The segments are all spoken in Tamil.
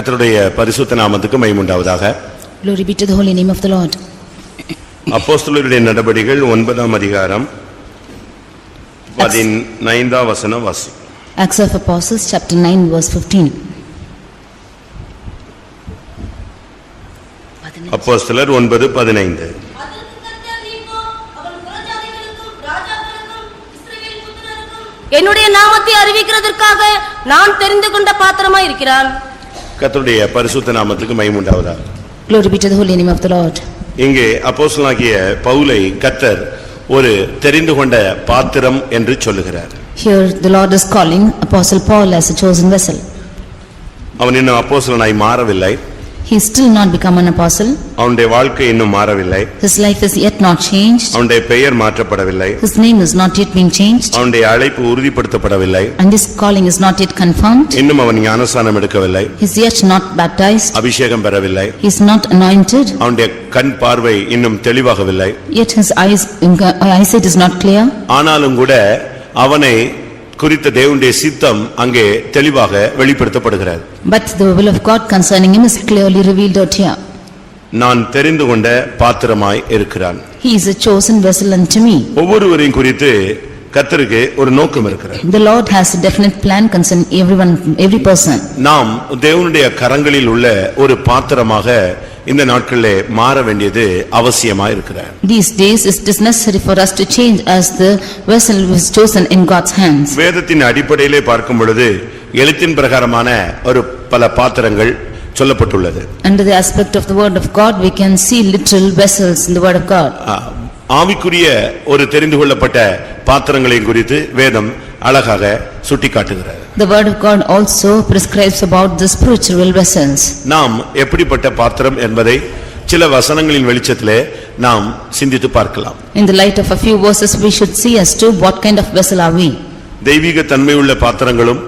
கர்த்தருடைய பரிசுத்த நாமத்துக்கு மகிமை உண்டாவதாக. Glory be to the holy name of the Lord. அப்போஸ்தலருடைய நடபடிகள் 9ஆம் அதிகாரம் 15ஆம் வசனம் வாசி. Acts of Apostles chapter 9 verse 15. அப்போஸ்தலர் 9:15. என்னுடைய நாமத்தை அறிவிக்கிறதற்காக நான் தெரிந்து கொண்ட பாத்திரமாய் இருக்கிறான். கர்த்தருடைய பரிசுத்த நாமத்துக்கு மகிமை உண்டாவதாக. Glory be to the holy name of the Lord. இங்கே அப்போஸ்தலனாகிய பவுலை கர்த்தர் ஒரு தெரிந்து கொண்ட பாத்திரம் என்று சொல்லுகிறார். Here the Lord is calling Apostle Paul as a chosen vessel. அவன் இன்னும் அப்போஸ்தலனாய் மாறவில்லை. He is still not become an apostle. அவனுடைய வாழ்க்கை இன்னும் மாறவில்லை. His life is yet not changed. அவனுடைய பெயர் மாற்றப்படவில்லை. His name is not yet been changed. அவனுடைய அழைப்பு உறுதிப்படுத்தப்படவில்லை. And this calling is not yet confirmed. இன்னும் அவன் ஞானஸ்நானம் எடுக்கவில்லை. He is yet not baptized. அபிஷேகம் பெறவில்லை. He is not anointed. அவனுடைய கண் பார்வை இன்னும் தெளிவாகவில்லை. Yet his eyesight is not clear. ஆனாலும் கூட அவனை குறித்த தேவனுடைய சித்தம் அங்கே தெளிவாக வெளிப்படுத்தப்படுகிறது. But the will of God concerning him is clearly revealed out here. நான் தெரிந்து கொண்ட பாத்திரமாய் இருக்கிறான். He is a chosen vessel unto me. ஒவ்வொருவரையும் குறித்து கர்த்தருக்கு ஒரு நோக்கம் இருக்கிறது. The Lord has a definite plan concerning everyone, every person. நாம் தேவனுடைய கரங்களில் உள்ள ஒரு பாத்திரமாக இந்த நாட்களிலே மாற வேண்டியது அவசியமாய் இருக்கிறது. These days it is necessary for us to change as the vessel was chosen in God's hands. வேதத்தின் அடிப்படையிலே பார்க்கும் பொழுது எழுத்தின் பிரகாரமான ஒரு பல பாத்திரங்கள் சொல்லப்பட்டுள்ளது. Under the aspect of the word of God we can see literal vessels in the word of God. ஆவிக்குரிய ஒரு தெரிந்து கொள்ளப்பட்ட பாத்திரங்களை குறித்து வேதம் அழகாக சுட்டிக்காட்டுகிறது. The word of God also prescribes about the spiritual vessels. நாம் எப்படிப்பட்ட பாத்திரம் என்பதை சில வசனங்களின் வெளிச்சத்திலே நாம் சிந்தித்து பார்க்கலாம். In the light of a few verses we should see as to what kind of vessel are we. தெய்வீக தன்மையுள்ள பாத்திரங்களும்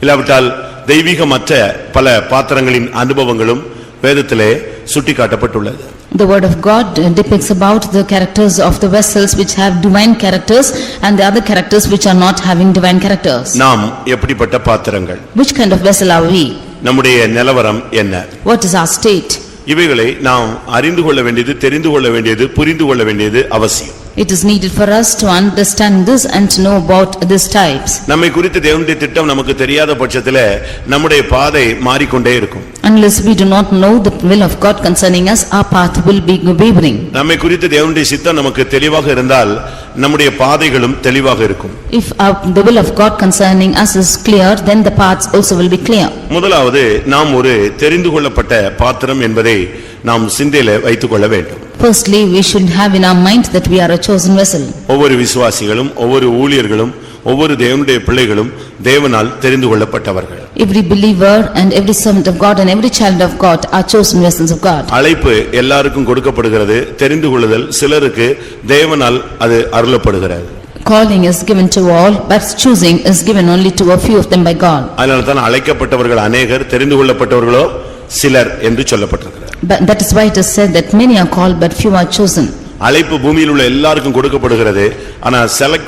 இல்லாவிட்டால் தெய்வீகமற்ற பல பாத்திரங்களின் அனுபவங்களும் வேதத்திலே சுட்டிக்காட்டப்பட்டுள்ளது. The word of God depicts about the characters of the vessels which have divine characters and the other characters which are not having divine characters. நாம் எப்படிப்பட்ட பாத்திரங்கள்? Which kind of vessel are we? நம்முடைய நிலவரம் என்ன? What is our state? இவைகளை நாம் அறிந்து கொள்ள வேண்டியது, தெரிந்து கொள்ள வேண்டியது, புரிந்து கொள்ள வேண்டியது அவசியம். It is needed for us to understand this and to know about these types. நம்மை குறித்து தேவனுடைய திட்டம் நமக்கு தெரியாத பட்சத்திலே நம்முடைய பாதை மாறிக்கொண்டே இருக்கும். Unless we do not know the will of God concerning us, our path will be wavering. நம்மை குறித்து தேவனுடைய சித்தம் நமக்கு தெளிவாக இருந்தால் நம்முடைய பாதைகளும் தெளிவாக இருக்கும். If the will of God concerning us is clear, then the paths also will be clear. முதலாவது நாம் ஒரு தெரிந்து கொள்ளப்பட்ட பாத்திரம் என்பதை நாம் சிந்தையிலே வைத்துக் கொள்ள வேண்டும். Firstly, we should have in our mind that we are a chosen vessel. ஒவ்வொரு விசுவாசிகளும் ஒவ்வொரு ஊழியர்களும் ஒவ்வொரு தேவனுடைய பிள்ளைகளும் தேவனால் தெரிந்து கொள்ளப்பட்டவர்கள். Every believer and every servant of God and every child of God are chosen vessels of God. அழைப்பு எல்லாருக்கும் கொடுக்கப்படுகிறது. தெரிந்து கொள்ளுதல் சிலருக்கு தேவனால் அது அருளப்படுகிறது. Calling is given to all, but choosing is given only to a few of them by God. அதனால தான் அழைக்கப்பட்டவர்கள் அநேகர், தெரிந்து கொள்ளப்பட்டவர்களோ சிலர் என்று சொல்லப்பட்டிருக்கிறது. But that is why it is said that many are called but few are chosen. அழைப்பு பூமியில் உள்ள எல்லாருக்கும் கொடுக்கப்படுகிறது. ஆனா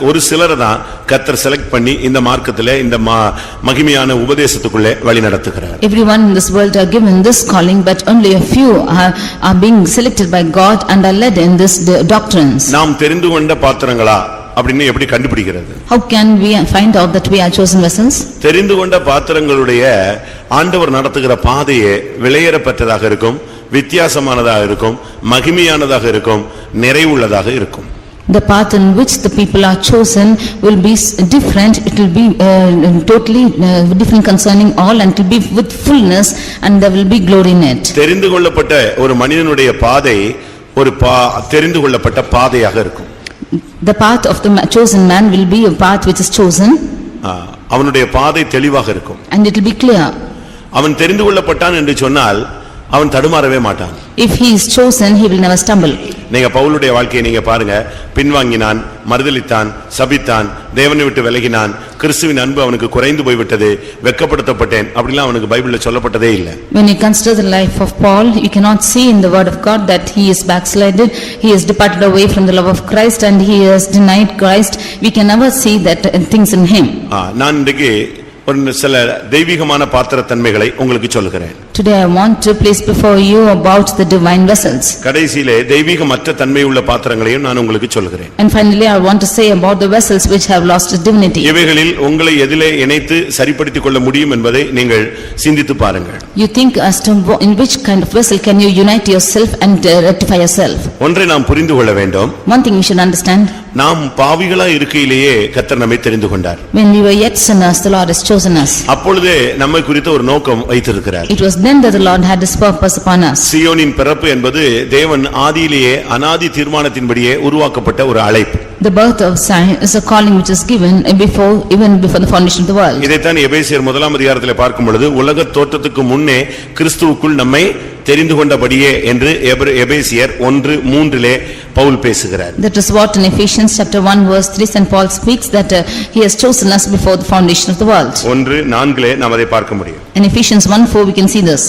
ஒரு சிலரை தான் கர்த்தர் செலக்ட் பண்ணி இந்த மார்க்கத்திலே இந்த மகிமையான உபதேசத்துக்குள்ளே வழி நடத்துகிறார். Everyone in this world are given this calling, but only a few are being selected by God and are led in this doctrines. நாம் தெரிந்து கொண்ட பாத்திரங்களா அப்படின்னு எப்படி கண்டுபிடிக்கிறது? How can we find out that we are chosen vessels? தெரிந்து கொண்ட பாத்திரங்களுடைய ஆண்டவர் நடத்துகிற பாதையே விலையேறப்பட்டதாக இருக்கும், வித்தியாசமானதாக இருக்கும், மகிமையானதாக இருக்கும், நிறைவுள்ளதாக இருக்கும். The path in which the people are chosen will be different. It will be totally different concerning all, and it will be with fullness, and there will be glory in it. தெரிந்து கொள்ளப்பட்ட ஒரு மனிதனுடைய பாதை ஒரு தெரிந்து கொள்ளப்பட்ட பாதையாக இருக்கும். The path of the chosen man will be a path which is chosen. அவனுடைய பாதை தெளிவாக இருக்கும். And it will be clear. அவன் தெரிந்து கொள்ளப்பட்டான் என்று சொன்னால் அவன் தடுமாறவே மாட்டான். If he is chosen, he will never stumble. நீங்க பவுலுடைய வாழ்க்கையை நீங்க பாருங்க. பின்வாங்கினான், மறுதலித்தான், சபித்தான், தேவனை விட்டு விலகினான், கிறிஸ்துவின் அன்பு அவனுக்கு குறைந்து போய்விட்டது, வெட்கப்படுத்தப்பட்டேன் அப்படிலாம் அவனுக்கு பைபிள்ல சொல்லப்பட்டதே இல்லை. When you consider the life of Paul, you cannot see in the word of God that he is backslided, he has departed away from the love of Christ and he has denied Christ. We can never see that things in him. நான் இன்றைக்கு ஒரு சில தெய்வீகமான பாத்திரத்தன்மைகளை உங்களுக்கு சொல்கிறேன். Today I want to place before you about the divine vessels. கடைசியிலே தெய்வீகமற்ற தன்மையுள்ள பாத்திரங்களையும் நான் உங்களுக்கு சொல்கிறேன். And finally I want to say about the vessels which have lost divinity. இவைகளில் உங்களை எதிலே இணைத்து சரிப்படுத்திக் கொள்ள முடியும் என்பதை நீங்கள் சிந்தித்து பாருங்கள். You think as to in which kind of vessel can you unite yourself and rectify yourself. ஒன்றை நாம் புரிந்து கொள்ள வேண்டும். One thing you should understand. நாம் பாவிகளா இருக்கையிலேயே கர்த்தர் நம்மை தெரிந்து கொண்டார். When we were yet sinners, the Lord has chosen us. அப்பொழுதே நம்மை குறித்த ஒரு நோக்கம் வைத்திருக்கிறார். It was then that the Lord had his purpose upon us. சீயோனின் பிறப்பு என்பது தேவன் ஆதியிலேயே அநாதி தீர்மானத்தின்படியே உருவாக்கப்பட்ட ஒரு அழைப்பு. The birth of Zion is a calling which is given even before the foundation of the world. இதைத்தான் எபேசியர் 1 அதிகாரத்திலே பார்க்கும் பொழுது உலக தோற்றத்துக்கு முன்னே கிறிஸ்துவுக்குள் நம்மை தெரிந்து கொண்டபடியே என்று எபேசியர் 1:3 பவுல் பேசுகிறார். That is what in Ephesians chapter 1 verse 3 St. Paul speaks that he has chosen us before the foundation of the world. 1:4 நாம் அதை பார்க்க முடியும். In Ephesians 1:4 we can see this.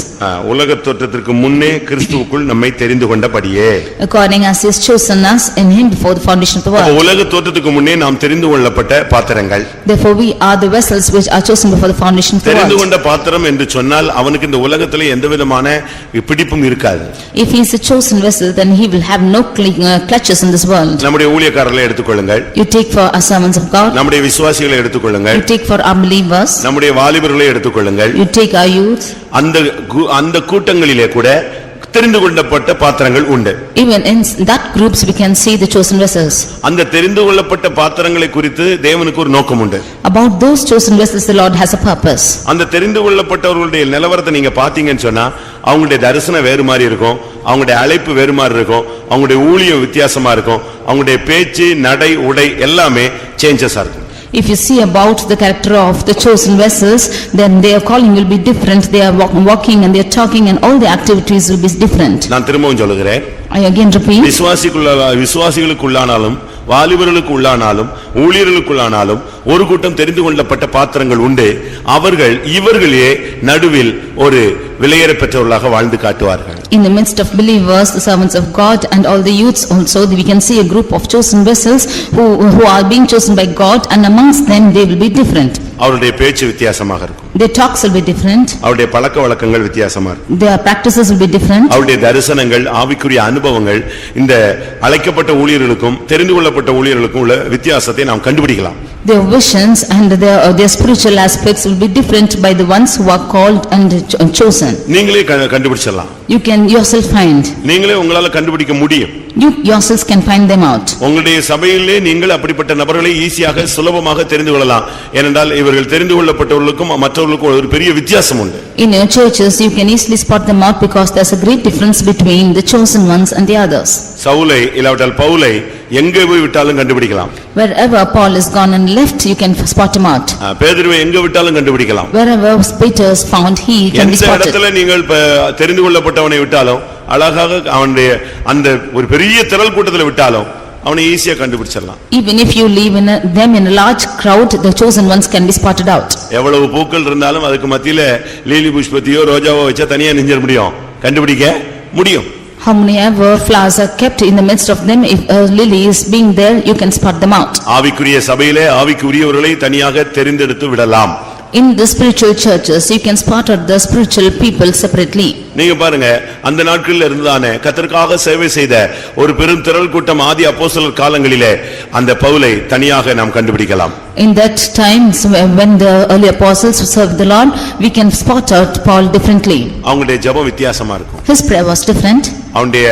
உலக தோற்றத்திற்கு முன்னே கிறிஸ்துவுக்குள் நம்மை தெரிந்து கொண்டபடியே. According as he has chosen us in him before the foundation of the world. உலக தோற்றத்துக்கு முன்னே நாம் தெரிந்து கொள்ளப்பட்ட பாத்திரங்கள். Therefore we are the vessels which are chosen before the foundation of the world. தெரிந்து கொண்ட பாத்திரம் என்று சொன்னால் அவனுக்கு இந்த உலகத்திலே எந்தவிதமான பிடிப்பும் இருக்காது. If he is a chosen vessel then he will have no clutches in this world. நம்முடைய ஊழியக்காரர்களை எடுத்துக்கொள்ளுங்கள். You take for our servants of God. நம்முடைய விசுவாசிகளை எடுத்துக்கொள்ளுங்கள். You take for our believers. நம்முடைய வாலிபர்களை எடுத்துக்கொள்ளுங்கள். You take our youth. அந்த கூட்டங்களிலே கூட தெரிந்து கொள்ளப்பட்ட பாத்திரங்கள் உண்டு. Even in that groups we can see the chosen vessels. அந்த தெரிந்து கொள்ளப்பட்ட பாத்திரங்களை குறித்து தேவனுக்கு ஒரு நோக்கம் உண்டு. About those chosen vessels the Lord has a purpose. அந்த தெரிந்து கொள்ளப்பட்டவர்களுடைய நிலவரத்தை நீங்க பாத்தீங்கன்னு சொன்னா அவங்களுடைய தரிசனம் வேறு மாதிரி இருக்கும், அவங்களுடைய அழைப்பு வேறு மாதிரி இருக்கும், அவங்களுடைய ஊழியம் வித்தியாசமா இருக்கும், அவங்களுடைய பேச்சு நடை உடை எல்லாமே சேஞ்சஸா இருக்கும். If you see about the character of the chosen vessels, then their calling will be different, they are walking and they are talking and all the activities will be different. நான் திரும்பவும் சொல்லுகிறேன். I again repeat. விசுவாசிகளுக்குள்ளானாலும் வாலிபர்களுக்கு உள்ளானாலும் ஊழியர்களுக்குள்ளானாலும் ஒரு கூட்டம் தெரிந்து கொள்ளப்பட்ட பாத்திரங்கள் உண்டு. அவர்கள் இவர்களே நடுவில் ஒரு விலையேற பெற்றவர்களாக வாழ்ந்து காட்டுவார்கள். In the midst of believers, the servants of God and all the youths also, we can see a group of chosen vessels who are being chosen by God, and amongst them they will be different. அவருடைய பேச்சு வித்தியாசமாக இருக்கும். Their talks will be different. அவருடைய பழக்க வழக்கங்கள் வித்தியாசமா இருக்கும். Their practices will be different. அவருடைய தரிசனங்கள் ஆவிக்குரிய அனுபவங்கள் இந்த அழைக்கப்பட்ட ஊழியர்களுக்கும் தெரிந்து கொள்ளப்பட்ட ஊழியர்களுக்கும் உள்ள வித்தியாசத்தை நாம் கண்டுபிடிக்கலாம். Their visions and their spiritual aspects will be different by the ones who are called and chosen. நீங்களே கண்டுபிடிச்சிடலாம். You can yourself find. நீங்களே உங்களால கண்டுபிடிக்க முடியும். You yourselves can find them out. உங்களுடைய சபையிலே நீங்கள் அப்படிப்பட்ட நபர்களை ஈஸியாக சுலபமாக தெரிந்து கொள்ளலாம். ஏனென்றால் இவர்கள் தெரிந்து கொள்ளப்பட்டவர்களுக்கும் மற்றவர்களுக்கும் ஒரு பெரிய வித்தியாசம் உண்டு. In your churches you can easily spot them out because there's a great difference between the chosen ones and the others. சவுலை இல்லாவிட்டால் பவுலை எங்கே போய் விட்டாலும் கண்டுபிடிக்கலாம். Wherever Paul is gone and left, you can spot him out. பேதுருவை எங்க விட்டாலும் கண்டுபிடிக்கலாம். Wherever Peter is found, he can be எந்த spotted. இடத்துல நீங்கள் தெரிந்து கொள்ளப்பட்டவனை விட்டாலும் அழகாக அவனுடைய அந்த ஒரு பெரிய திரள் கூட்டத்தில் விட்டாலும் அவனை ஈஸியா கண்டுபிடிச்சிடலாம். Even if you leave them in a large crowd, the chosen ones can be spotted out. எவ்வளவு பூக்கள் இருந்தாலும் அதுக்கு மத்தியில லீலி புஷ்பத்தையோ ரோஜாவோ வச்சா தனியா நிஞ்சிட முடியும், கண்டுபிடிக்க முடியும். How many ever flowers are kept in the midst of them, if a lily is being there, you can spot them out. ஆவிக்குரிய சபையிலே ஆவிக்குரியவர்களை தனியாக தெரிந்தெடுத்து விடலாம். In the spiritual churches, you can spot out the spiritual people separately. நீங்க பாருங்க, அந்த நாட்களில் இருந்துதானே கர்த்தருக்காக சேவை செய்த ஒரு பெரும் திரள் கூட்டம் ஆதி அப்போஸ்தலர் காலங்களிலே அந்த பவுலை தனியாக நாம் கண்டுபிடிக்கலாம். In that time when the early apostles served the Lord, we can spot out Paul differently. அவங்களுடைய ஜெபம் வித்தியாசமா இருக்கும். His prayer was different. அவனுடைய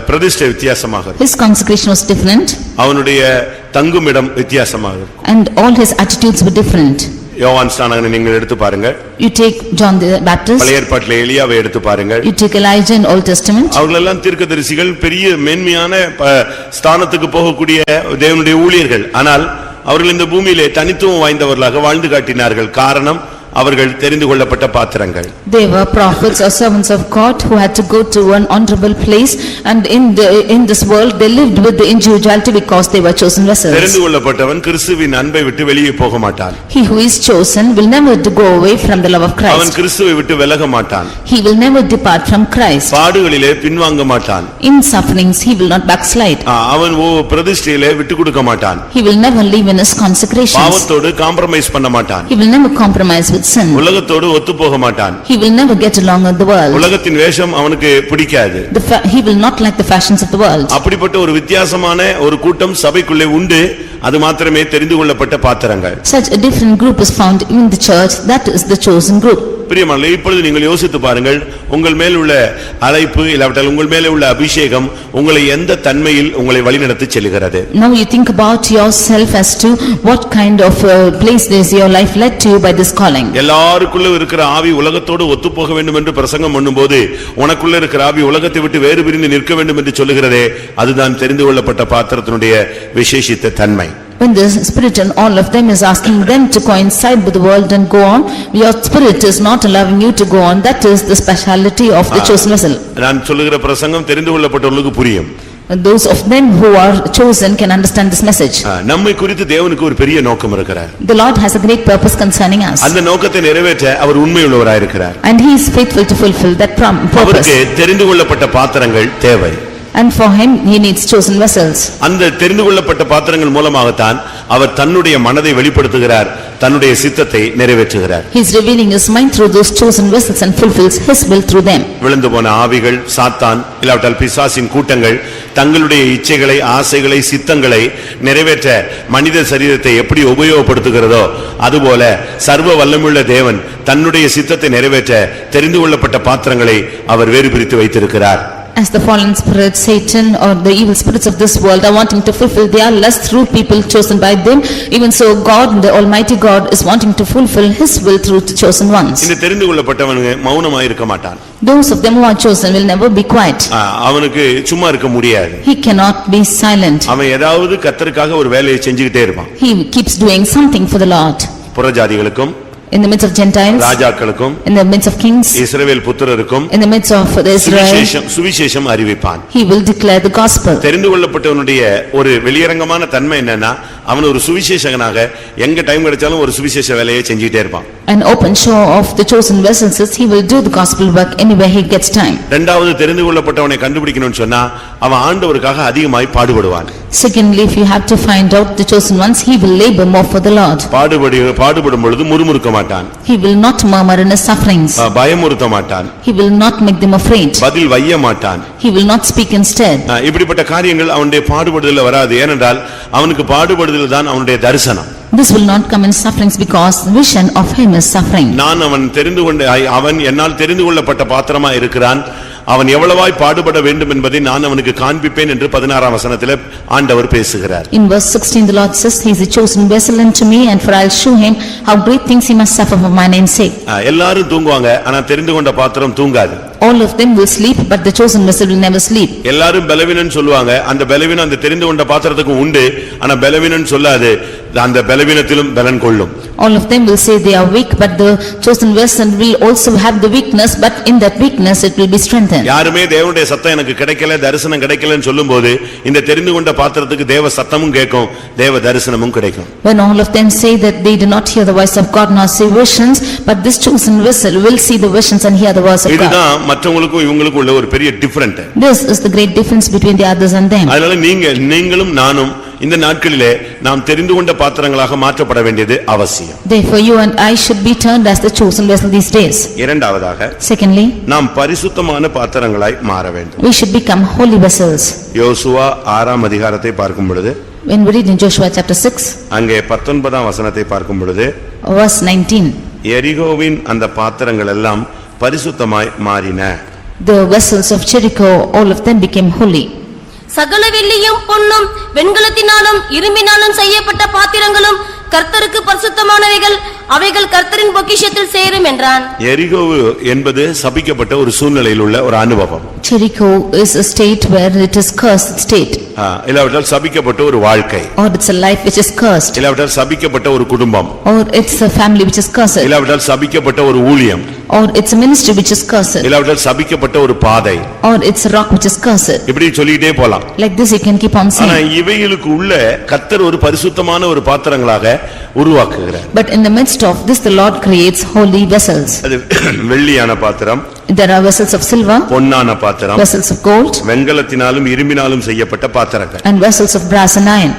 பிரதிஷ்டை வித்தியாசமாக இருக்கும். His consecration was different. அவனுடைய தங்குமிடம் வித்தியாசமாக இருக்கும். And all his attitudes were different. யோவான் ஸ்நானகனை நீங்கள் எடுத்து பாருங்க. You take John the Baptist. பழைய ஏற்பாட்டிலே எலியாவை எடுத்து பாருங்க. You take Elijah in Old Testament. அவர்களெல்லாம் தீர்க்கதரிசிகள், பெரிய மேன்மையான ஸ்தானத்துக்கு போகக்கூடிய தேவனுடைய ஊழியர்கள். ஆனால் அவர்கள் இந்த பூமியிலே தனித்துவம் வாய்ந்தவர்களாக வாழ்ந்து காட்டினார்கள். காரணம் அவர்கள் தெரிந்து கொள்ளப்பட்ட பாத்திரங்கள். They were prophets or servants of God who had to go to an honorable place, and in this world they lived with the individuality because they were chosen vessels. தெரிந்து கொள்ளப்பட்டவன் கிறிஸ்துவின் அன்பை விட்டு வெளியே போக மாட்டான். He who is chosen will never go away from the love of அவன் Christ. கிறிஸ்துவை விட்டு விலக மாட்டான். He will never depart from Christ. பாடுகளிலே பின்வாங்க மாட்டான். In sufferings he will not backslide. அவன் பிரதிஷ்டையிலே விட்டு கொடுக்க மாட்டான். He will never leave in his consecrations. பாவத்தோடு காம்ப்ரமைஸ் பண்ண மாட்டான். He will never compromise with sin. உலகத்தோடு ஒத்து போக மாட்டான். He will never get along with the world. உலகத்தின் வேஷம் அவனுக்கு பிடிக்காது. He will not like the fashions of the world. அப்படிப்பட்ட ஒரு வித்தியாசமான ஒரு கூட்டம் சபைக்குள்ளே உண்டு. அது மாத்திரமே தெரிந்து கொள்ளப்பட்ட பாத்திரங்கள். Such a different group is found in the church, that is the chosen group. பிரியமானவர்களே, இப்பொழுது நீங்கள் யோசித்து பாருங்கள், உங்கள் மேல் உள்ள அழைப்பு இல்லாவிட்டால் உங்கள் மேலே உள்ள அபிஷேகம் உங்களை எந்த தன்மையில் உங்களை வழிநடத்தி செல்கிறது. Now you think about yourself as to what kind of place is your life led to by this calling. எல்லாருக்குள்ள இருக்கிற ஆவி உலகத்தோடு ஒத்து போக வேண்டும் என்று பிரசங்கம் பண்ணும்போது உனக்குள்ள இருக்கிற ஆவி உலகத்தை விட்டு வேறு பிரிந்து நிற்க வேண்டும் என்று சொல்லுகிறதே, அதுதான் தெரிந்து கொள்ளப்பட்ட பாத்திரத்தினுடைய விசேஷித்த தன்மை. When the spirit and all of them is asking them to coincide with the world and go on, your spirit is not allowing you to go on. That is the speciality of the chosen vessel. நான் சொல்லுகிற பிரசங்கம் தெரிந்து கொள்ளப்பட்டவர்களுக்கு புரியும். Those of them who are chosen can understand this message. நம்மை குறித்து தேவனுக்கு ஒரு பெரிய நோக்கம் இருக்கிறார். The Lord has a great purpose concerning us. அந்த நோக்கத்தை நிறைவேற்ற அவர் உண்மையுள்ளவராய் இருக்கிறார். And he is faithful to fulfill that purpose. அவருக்கு தெரிந்து கொள்ளப்பட்ட பாத்திரங்கள் தேவை. And for him he needs chosen vessels. அந்த தெரிந்து கொள்ளப்பட்ட பாத்திரங்கள் மூலமாகத்தான் அவர் தன்னுடைய மனதை வெளிப்படுத்துகிறார், தன்னுடைய சித்தத்தை நிறைவேற்றுகிறார். He is revealing his mind through those chosen vessels and fulfills his will through them. விழுந்து போன ஆவிகள், சாத்தான் இல்லாவிட்டால் பிசாசின் கூட்டங்கள் தங்களுடைய இச்சைகளை, ஆசைகளை, சித்தங்களை நிறைவேற்ற மனித சரீரத்தை எப்படி உபயோகப்படுத்துகிறதோ அதுபோல சர்வ வல்லமையுள்ள தேவன் தன்னுடைய சித்தத்தை நிறைவேற்ற தெரிந்து கொள்ளப்பட்ட பாத்திரங்களை அவர் வேறு பிரித்து வைத்திருக்கிறார். As the fallen spirit, Satan or the evil spirits of this world are wanting to fulfill their lust through people chosen by them, even so God, the Almighty God, is wanting to fulfill his will through the chosen ones. இந்த தெரிந்து கொள்ளப்பட்டவனுங்க மௌனமாய் இருக்க மாட்டான். Those of them who are chosen will never be quiet. அவனுக்கு சும்மா இருக்க முடியாது. He cannot be silent. அவன் ஏதாவது கர்த்தருக்காக ஒரு வேலையை செஞ்சுக்கிட்டே இருப்பான். He keeps doing something for the Lord. புறஜாதிகளுக்கும் In the midst of Gentiles, ராஜாக்களுக்கும் in the midst of kings, Israel புத்திரருக்கும் in the midst of Israel, சுவிசேஷம் அறிவிப்பான். he will declare the gospel. தெரிந்து கொள்ளப்பட்டவனுடைய ஒரு வெளியரங்கமான தன்மை என்னன்னா, அவன் ஒரு சுவிசேஷகனாக எங்க டைம் கிடைச்சாலும் ஒரு சுவிசேஷ வேலையை செஞ்சுட்டே இருப்பான். An open show of the chosen vessels is he will do the gospel work anywhere he gets time. இரண்டாவது தெரிந்து கொள்ளப்பட்டவனை கண்டுபிடிக்கணும்னு சொன்னா அவன் ஆண்டவருக்காக அதிகமாய் பாடுபடுவான். Secondly, if you have to find out the chosen ones, he will labor more for the Lord. பாடுபடும் பொழுது முறுமுறுக்க மாட்டான். He will not murmur in his sufferings. பயமுறுத்த மாட்டான். He will not make them afraid. பதில் வைய மாட்டான். He will not speak instead. இப்படிப்பட்ட காரியங்கள் அவனுடைய பாடுபடுதல்ல வராது. ஏனென்றால் அவனுக்கு பாடுபடுதல் தான் அவனுடைய தரிசனம். This will not come in sufferings because the vision of him is suffering. அவன் என்னால் தெரிந்து கொள்ளப்பட்ட பாத்திரமா இருக்கிறான். அவன் எவ்வளவாய் பாடுபட வேண்டும் என்பதை நான் அவனுக்கு காண்பிப்பேன் என்று 16ஆம் வசனத்திலே ஆண்டவர் பேசுகிறார். In verse 16 the Lord says, he is a chosen vessel unto me, and for I will show him how great things he must suffer for my name's sake. எல்லாரும் தூங்குவாங்க, ஆனா தெரிந்து கொண்ட பாத்திரம் தூங்காது. All of them will sleep, but the chosen vessel will never sleep. எல்லாரும் பலவீனன்னு சொல்லுவாங்க, அந்த பலவீனம் அந்த தெரிந்து கொண்ட பாத்திரத்துக்கு உண்டு, ஆனா பலவீனன்னு சொல்லாது, அந்த பலவீனத்திலும் பலன் கொள்ளும். All of them will say they are weak, but the chosen vessel will also have the weakness, but in that weakness it will be strengthened. யாருமே தேவனுடைய சத்தம் எனக்கு கிடைக்கல, தரிசனம் கிடைக்கலன்னு சொல்லும்போது இந்த தெரிந்து கொண்ட பாத்திரத்துக்கு தேவ சத்தமும் கேட்கும், தேவ தரிசனமும் கிடைக்கும். When all of them say that they do not hear the voice of God nor see visions, but this chosen vessel will see the visions and hear the voice of God. இதுதான் மற்றவங்களுக்கும் இவங்களுக்கும் உள்ள ஒரு பெரிய different. This is the great difference between the others and them. அதனால நீங்களும் நானும் இந்த நாட்களிலே நாம் தெரிந்து கொண்ட பாத்திரங்களாக மாற்றப்பட வேண்டியது அவசியம். Therefore you and I should be turned as the chosen vessel these days. இரண்டாவதாக, Secondly, நாம் பரிசுத்தமான பாத்திரங்களாய் மாற வேண்டும். we should become holy vessels. யோசுவா 6ஆம் அதிகாரத்தை பார்க்கும் பொழுது, When we read in Joshua chapter 6, அங்கே 19ஆம் வசனத்தை பார்க்கும் பொழுது, verse 19, எரிகோவின் அந்த பாத்திரங்கள் எல்லாம் பரிசுத்தமாய் மாறின. the vessels of Jericho, all of them became holy. சகல வெள்ளியும் பொன்னும் வெண்கலத்தினாலும் இரும்பினாலும் செய்யப்பட்ட பாத்திரங்களும் கர்த்தருக்கு பரிசுத்தமானவைகள் அவைகள் கர்த்தரின் பொக்கிஷத்தில் சேரும் என்றான். எரிகோ என்பது சபிக்கப்பட்ட ஒரு சூழ்நிலையில் உள்ள ஒரு அனுபவம். Jericho is a state where it is cursed state. இல்லாவிட்டால் சபிக்கப்பட்ட ஒரு வாழ்க்கை. Or it's a life which is cursed. இல்லாவிட்டால் சபிக்கப்பட்ட ஒரு குடும்பம். Or it's a family which is cursed. இல்லாவிட்டால் சபிக்கப்பட்ட ஒரு ஊழியம். Or it's a ministry which is cursed. இல்லாவிட்டால் சபிக்கப்பட்ட ஒரு பாதை. Or it's a rock which is cursed. இப்படி சொல்லிட்டே போலாம். Like this you can keep on ஆனா saying. இவைகளுக்கு உள்ள கர்த்தர் ஒரு பரிசுத்தமான ஒரு பாத்திரங்களாக உருவாக்குகிறார். But in the midst of this the Lord creates holy vessels. அது வெள்ளியான பாத்திரம், There are vessels of silver, பொன்னான பாத்திரம், vessels of gold, வெண்கலத்தினாலும் இரும்பினாலும் செய்யப்பட்ட பாத்திரங்கள். and vessels of brass and iron.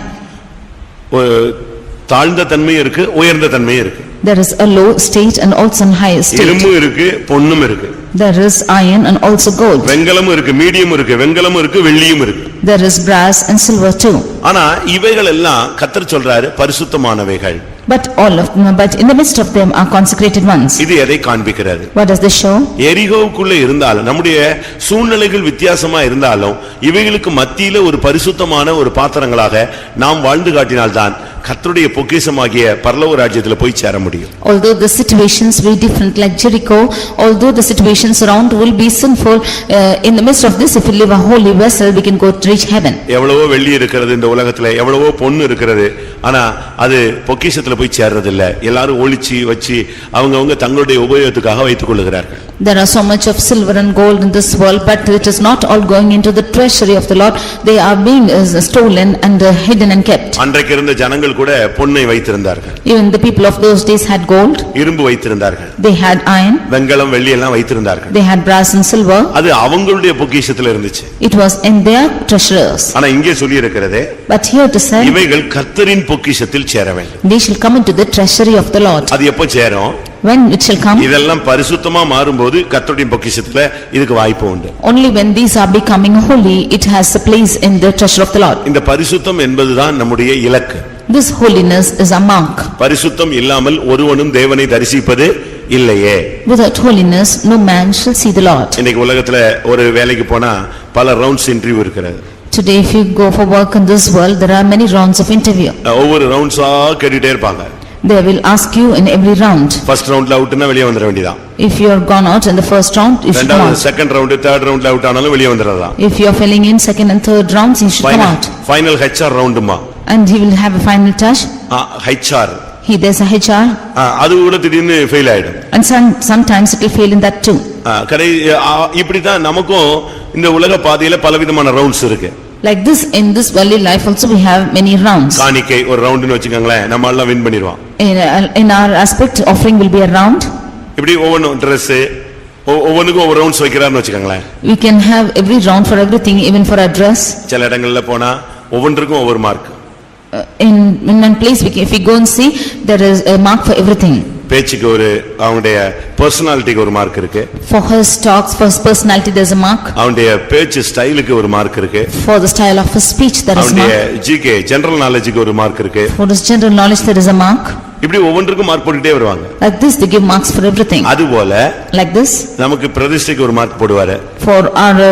தாழ்ந்த தன்மை இருக்கு, உயர்ந்த தன்மை இருக்கு. There is a low state and also a high state. இரும்பு இருக்கு, பொன்னும் இருக்கு. There is iron and also gold. வெண்கலமும் இருக்கு, மீடியம் இருக்கு, வெண்கலமும் இருக்கு, வெள்ளியும் இருக்கு. There is brass and silver too. ஆனா இவைகள் எல்லாம் கர்த்தர் சொல்றாரு பரிசுத்தமானவைகள். But in the midst of them are consecrated ones. இது எதை காண்பிக்கிறது? What does this show? எரிகோவுக்குள்ள இருந்தாலும் நம்முடைய சூழ்நிலைகள் வித்தியாசமா இருந்தாலும் இவைகளுக்கு மத்தியில ஒரு பரிசுத்தமான ஒரு பாத்திரங்களாக நாம் வாழ்ந்து காட்டினால்தான் கர்த்தருடைய பொக்கிஷமாகிய பரலோக ராஜ்யத்துல போய் சேர முடியும். Although the situations be different like Jericho, although the situations around will be sinful, in the midst of this if we live a holy vessel we can go to reach heaven. எவ்வளவோ வெள்ளி இருக்கிறது இந்த உலகத்துல, எவ்வளவோ பொன்னு இருக்கிறது, ஆனா அது பொக்கிஷத்துல போய் சேர்றது இல்ல. எல்லாரும் ஒளிச்சு வச்சு அவங்கவங்க தங்களுடைய உபயோகத்துக்காக வைத்துக் கொள்ளுகிறார்கள். There are so much of silver and gold in this world, but it is not all going into the treasury of the Lord. They are being stolen and hidden and kept. அன்றைக்கு இருந்த ஜனங்கள் கூட பொன்னை வைத்திருந்தார்கள். Even the people of those days had gold. இரும்பு வைத்திருந்தார்கள். They had iron. வெண்கலம் வெள்ளி எல்லாம் வைத்திருந்தார்கள். They had brass and silver. அது அவங்களுடைய பொக்கிஷத்துல இருந்துச்சு. It was in their treasures. ஆனா இங்கே சொல்லி இருக்கிறதே, But here to say, இவைகள் கர்த்தரின் பொக்கிஷத்தில் சேர வேண்டும். they shall come into the treasury of the Lord. அது எப்ப சேரும்? When it shall come? இதெல்லாம் பரிசுத்தமா மாறும்போது கர்த்தருடைய பொக்கிஷத்துல இதுக்கு வாய்ப்பு உண்டு. Only when these are becoming holy, it has a place in the treasure of the Lord. இந்த பரிசுத்தம் என்பதுதான் நம்முடைய இலக்கு. This holiness is a mark. பரிசுத்தம் இல்லாமல் ஒருவனும் தேவனை தரிசிப்பது இல்லையே. Without holiness, no man shall see the Lord. இன்னைக்கு உலகத்துல ஒரு வேலைக்கு போனா பல ரவுண்ட்ஸ் இன்டர்வியூ இருக்கிறது. Today, if you go for work in this world, there are many rounds of interview. ஒவ்வொரு ரவுண்ட்ஸா கேட்டுட்டே இருப்பாங்க. They will ask you in every round. First ரவுண்ட்ல அவுட்னா வெளிய வந்துற வேண்டியதான். If you are gone out in the first round, you should come out. Second round, third ரவுண்ட்ல அவுட் ஆனாலும் வெளிய வந்துறலாம். If you are filling in second and third rounds, you should come out. Final HR ரவுண்டுமா. And he will have a final touch. HR. There's a HR. அது கூட திடீர்னு ஃபெயில் ஆயிடும். And sometimes it will fail in that too. இப்படிதான் நமக்கும் இந்த உலக பாதையில பலவிதமான ரவுண்ட்ஸ் இருக்கு. Like this, in this worldly life also we have many rounds. காணிக்கை ஒரு ரவுண்ட்னு வச்சுக்கங்களேன், நம்ம எல்லாம் வின் பண்ணிடுவோம். In our aspect, offering will be a round. இப்படி ஒவ்வொன்றும் Dress ஒவ்வொன்றுக்கும் ஒவ்வொரு ரவுண்ட்ஸ் வைக்கிறார்னு வச்சுக்கங்களேன். We can have every round for everything, even for our dress. சில இடங்கள்ல போனா ஒவ்வொன்றுக்கும் ஒவ்வொரு mark. In one place, if we go and see, there is a mark for everything. பேச்சுக்கு ஒரு அவங்களுடைய பர்சனாலிட்டிக்கு ஒரு மார்க் இருக்கு. For his talks, for his personality, there is a mark. அவங்களுடைய பேச்சு ஸ்டைலுக்கு ஒரு மார்க் இருக்கு. For the style of his speech, there is a mark. அவங்களுடைய GK ஜெனரல் நாலேஜுக்கு ஒரு மார்க் இருக்கு. For his general knowledge, there is a mark. இப்படி ஒவ்வொன்றுக்கும் மார்க் போட்டுட்டே வருவாங்க. Like this, they give marks for everything. அதுபோல Like this, நமக்கு பிரதிஷ்டைக்கு ஒரு மார்க் போடுவாரு. for our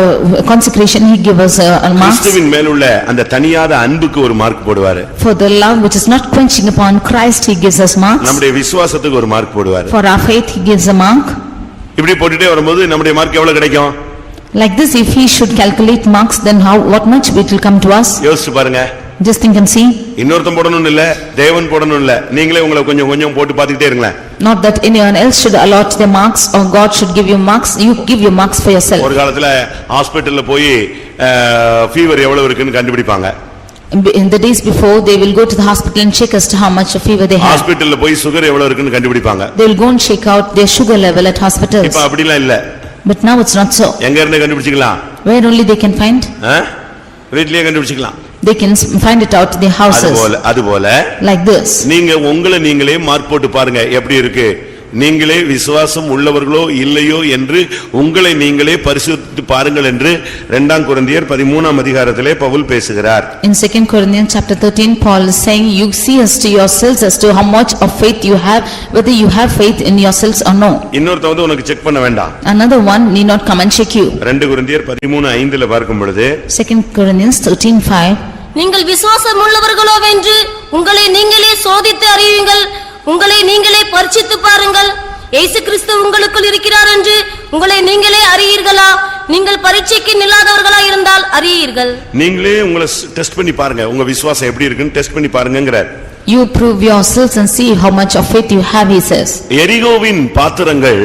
consecration, he gives us a mark. கிறிஸ்துவின் மேலுள்ள அந்த தனியாத அன்புக்கு ஒரு மார்க் போடுவாரு. For the love which is not quenching upon Christ, he gives us marks. நம்முடைய விசுவாசத்துக்கு ஒரு மார்க் போடுவாரு. For our faith, he gives a mark. இப்படி போட்டுட்டே வரும்போது நம்முடைய மார்க் எவ்வளவு கிடைக்கும்? Like this, if he should calculate marks, then what much it will come to us? யோசிச்சு பாருங்க. Just think and see. இன்னொருத்தன் போடணும் இல்ல, தேவன் போடணும் இல்ல, நீங்களே உங்களை கொஞ்சம் கொஞ்சம் போட்டு பாத்துக்கிட்டே இருங்களேன். Not that anyone else should allot their marks or God should give you marks, you give your marks for yourself. ஒரு காலத்துல ஹாஸ்பிடல்ல போய் ஃபீவர் எவ்வளவு இருக்குன்னு கண்டுபிடிப்பாங்க. In the days before, they will go to the hospital and check as to how much of fever they have. ஹாஸ்பிடல்ல போய் சுகர் எவ்வளவு இருக்குன்னு கண்டுபிடிப்பாங்க. They will go and check out their sugar level at hospitals. இப்ப அப்படிலாம் இல்ல. But now it's not so. எங்க இருந்து கண்டுபிடிச்சிக்கலாம்? Where only they can find? வீட்லயே கண்டுபிடிச்சிக்கலாம். They can find it out in their houses. அதுபோல Like this. நீங்க உங்களை நீங்களே மார்க் போட்டு பாருங்க எப்படி இருக்கு. நீங்களே விசுவாசம் உள்ளவர்களோ இல்லையோ என்று உங்களை நீங்களே பரிசோதித்து பாருங்கள் என்று 2 கொரிந்தியர் 13ஆம் அதிகாரத்திலே பவுல் பேசுகிறார். In 2 Corinthians chapter 13, Paul is saying, you see as to yourselves as to how much of faith you have, whether you have faith in yourselves or no. இன்னொருத்த வந்து உனக்கு செக் பண்ண வேண்டாம். Another one need not come and check you. 2 கொரிந்தியர் 13:5 பார்க்கும் பொழுது 2 Corinthians 13:5, நீங்கள் விசுவாசம் உள்ளவர்களோ வென்று உங்களை நீங்களே சோதித்து அறியுங்கள், உங்களை நீங்களே பரீட்சித்து பாருங்கள். இயேசு கிறிஸ்து உங்களுக்குள் இருக்கிறார் என்று உங்களை நீங்களே அறியீர்களா? நீங்கள் பரீட்சைக்கு நில்லாதவர்களா இருந்தால் அறியீர்கள். நீங்களே உங்களை டெஸ்ட் பண்ணி பாருங்க, உங்க விசுவாசம் எப்படி இருக்குன்னு டெஸ்ட் பண்ணி பாருங்கங்கறார். You prove yourselves and see how much of faith you have, he says. எரிகோவின் பாத்திரங்கள்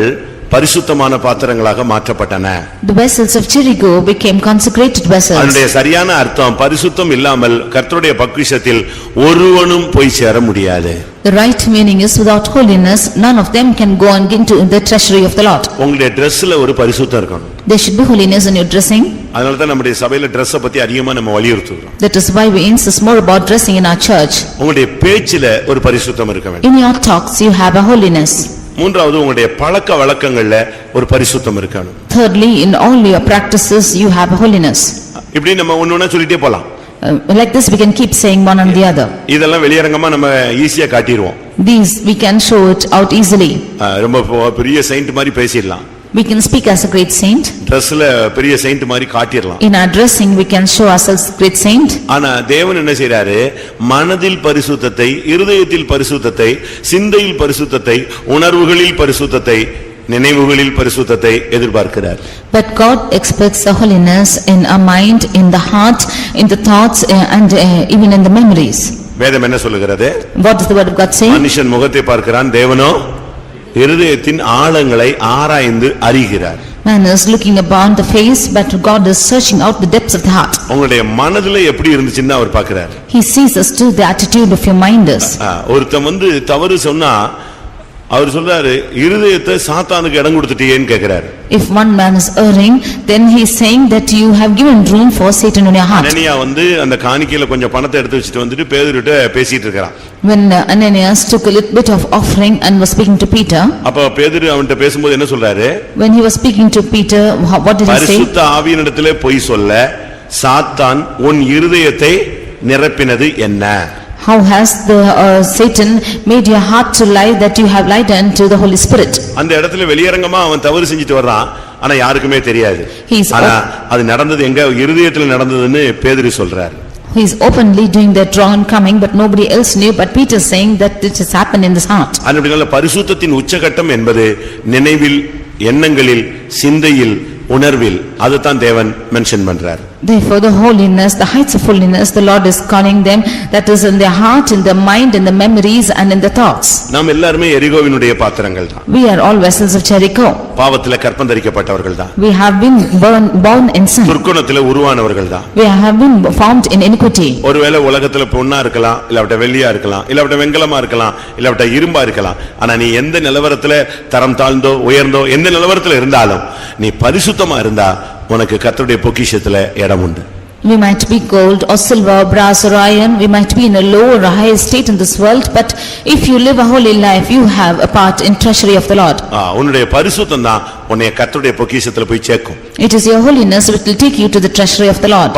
பரிசுத்தமான பாத்திரங்களாக மாற்றப்பட்டன. The vessels of Jericho became consecrated vessels. அதனுடைய சரியான அர்த்தம் பரிசுத்தம் இல்லாமல் கர்த்தருடைய பொக்கிஷத்தில் ஒருவனும் போய் சேர முடியாது. The right meaning is without holiness none of them can go and into the treasury of the Lord. உங்களுடைய Dressல ஒரு பரிசுத்தம் இருக்கணும். There should be holiness in your dressing. அதனால தான் நம்முடைய சபையில Dress பத்தி அதிகமா நம்ம வலியுறுத்துறோம். That is why we insist more about dressing in our church. உங்களுடைய பேச்சில ஒரு பரிசுத்தம் இருக்க வேண்டும். In your talks you have a holiness. மூன்றாவது உங்களுடைய பழக்க வழக்கங்கள்ல ஒரு பரிசுத்தம் இருக்கணும். Thirdly, in all your practices you have a holiness. இப்படி நம்ம ஒவ்வொண்ணா சொல்லிட்டே போலாம். Like this we can keep saying one and the other. இதெல்லாம் வெளியரங்கமா நம்ம ஈஸியா காட்டிடுவோம். These we can show it out easily. ரொம்ப பெரிய செயிண்ட் மாதிரி பேசிடலாம். We can speak as a great saint. Dressல பெரிய செயிண்ட் மாதிரி காட்டிடலாம். In our dressing we can show ourselves great saint. ஆனா தேவன் என்ன செய்றாரு? மனதில் பரிசுத்தத்தை, இருதயத்தில் பரிசுத்தத்தை, சிந்தையில் பரிசுத்தத்தை, உணர்வுகளில் பரிசுத்தத்தை, நினைவுகளில் பரிசுத்தத்தை எதிர்பார்க்கிறார். But God expects the holiness in our mind, in the heart, in the thoughts and even in the memories. வேதம் என்ன சொல்லுகிறது? What does the word of God say? மனுஷன் முகத்தை பார்க்கிறான், தேவனோ இருதயத்தின் ஆழங்களை ஆராய்ந்து அறிகிறார். Man is looking upon the face, but God is searching out the depths of the heart. உங்களுடைய மனதிலே எப்படி இருந்துச்சுன்னு அவர் பார்க்கிறார். He sees us to the attitude of your mind is. ஒருத்தன் தவறு சொன்னா அவர் சொல்றாரு, இருதயத்தை சாத்தானுக்கு இடம் கொடுத்துட்டியேன்னு கேக்குறாரு. If one man is erring, then he is saying that you have given room for Satan in your heart. அனனியா அந்த காணிக்கையில கொஞ்சம் பணத்தை எடுத்து வச்சிட்டு வந்துட்டு பேதுருட்ட பேசிட்டு இருக்கான். When Ananias took a little bit of offering and was speaking to Peter. அப்ப பேதுரு அவன்கிட்ட பேசும்போது என்ன சொல்றாரு? When he was speaking to Peter, what did he say? பரிசுத்த ஆவியினிடத்திலே பொய் சொல்ல சாத்தான் உன் இருதயத்தை நிரப்பினது என்ன? How has the Satan made your heart to lie that you have lied unto the Holy Spirit? அந்த இடத்துல வெளியரங்கமா அவன் தவறு செஞ்சிட்டு வர்றான், ஆனா யாருக்குமே தெரியாது. ஆனா அது நடந்தது எங்க இருதயத்துல நடந்ததுன்னு பேதுரு சொல்றார். He is openly doing that wrong and coming, but nobody else knew, but Peter is saying that it has happened in this heart. அப்படினால பரிசுத்தத்தின் உச்சகட்டம் என்பது நினைவில், எண்ணங்களில், சிந்தையில், உணர்வில், அதுதான் தேவன் மென்ஷன் பண்றார். Therefore the holiness, the heights of holiness, the Lord is calling them, that is in their heart, in their mind, in the memories and in the thoughts. நாம் எல்லாருமே எரிகோவினுடைய பாத்திரங்கள் தான். We are all vessels of Jericho. பாவத்திலே கற்பந்தரிக்கப்பட்டவர்கள் தான். We have been born in sin. துர்க்குணத்திலே உருவானவர்கள் தான். We have been formed in iniquity. ஒருவேளை உலகத்துல பொன்னா இருக்கலாம், இல்ல வெள்ளியா இருக்கலாம், இல்ல வெண்கலமா இருக்கலாம், இல்ல இரும்பா இருக்கலாம். ஆனா நீ எந்த நிலவரத்துல தரம் தாழ்ந்தோ உயர்ந்தோ எந்த நிலவரத்துல இருந்தாலும் நீ பரிசுத்தமா இருந்தா உனக்கு கர்த்தருடைய பொக்கிஷத்துல இடம் உண்டு. We might be gold or silver, brass or iron, we might be in a low or a high state in this world, but if you live a holy life, you have a part in treasury of the Lord. உன்னுடைய பரிசுத்தம் தான் உன்னை கர்த்தருடைய பொக்கிஷத்துல போய் சேர்க்கும். It is your holiness which will take you to the treasury of the Lord.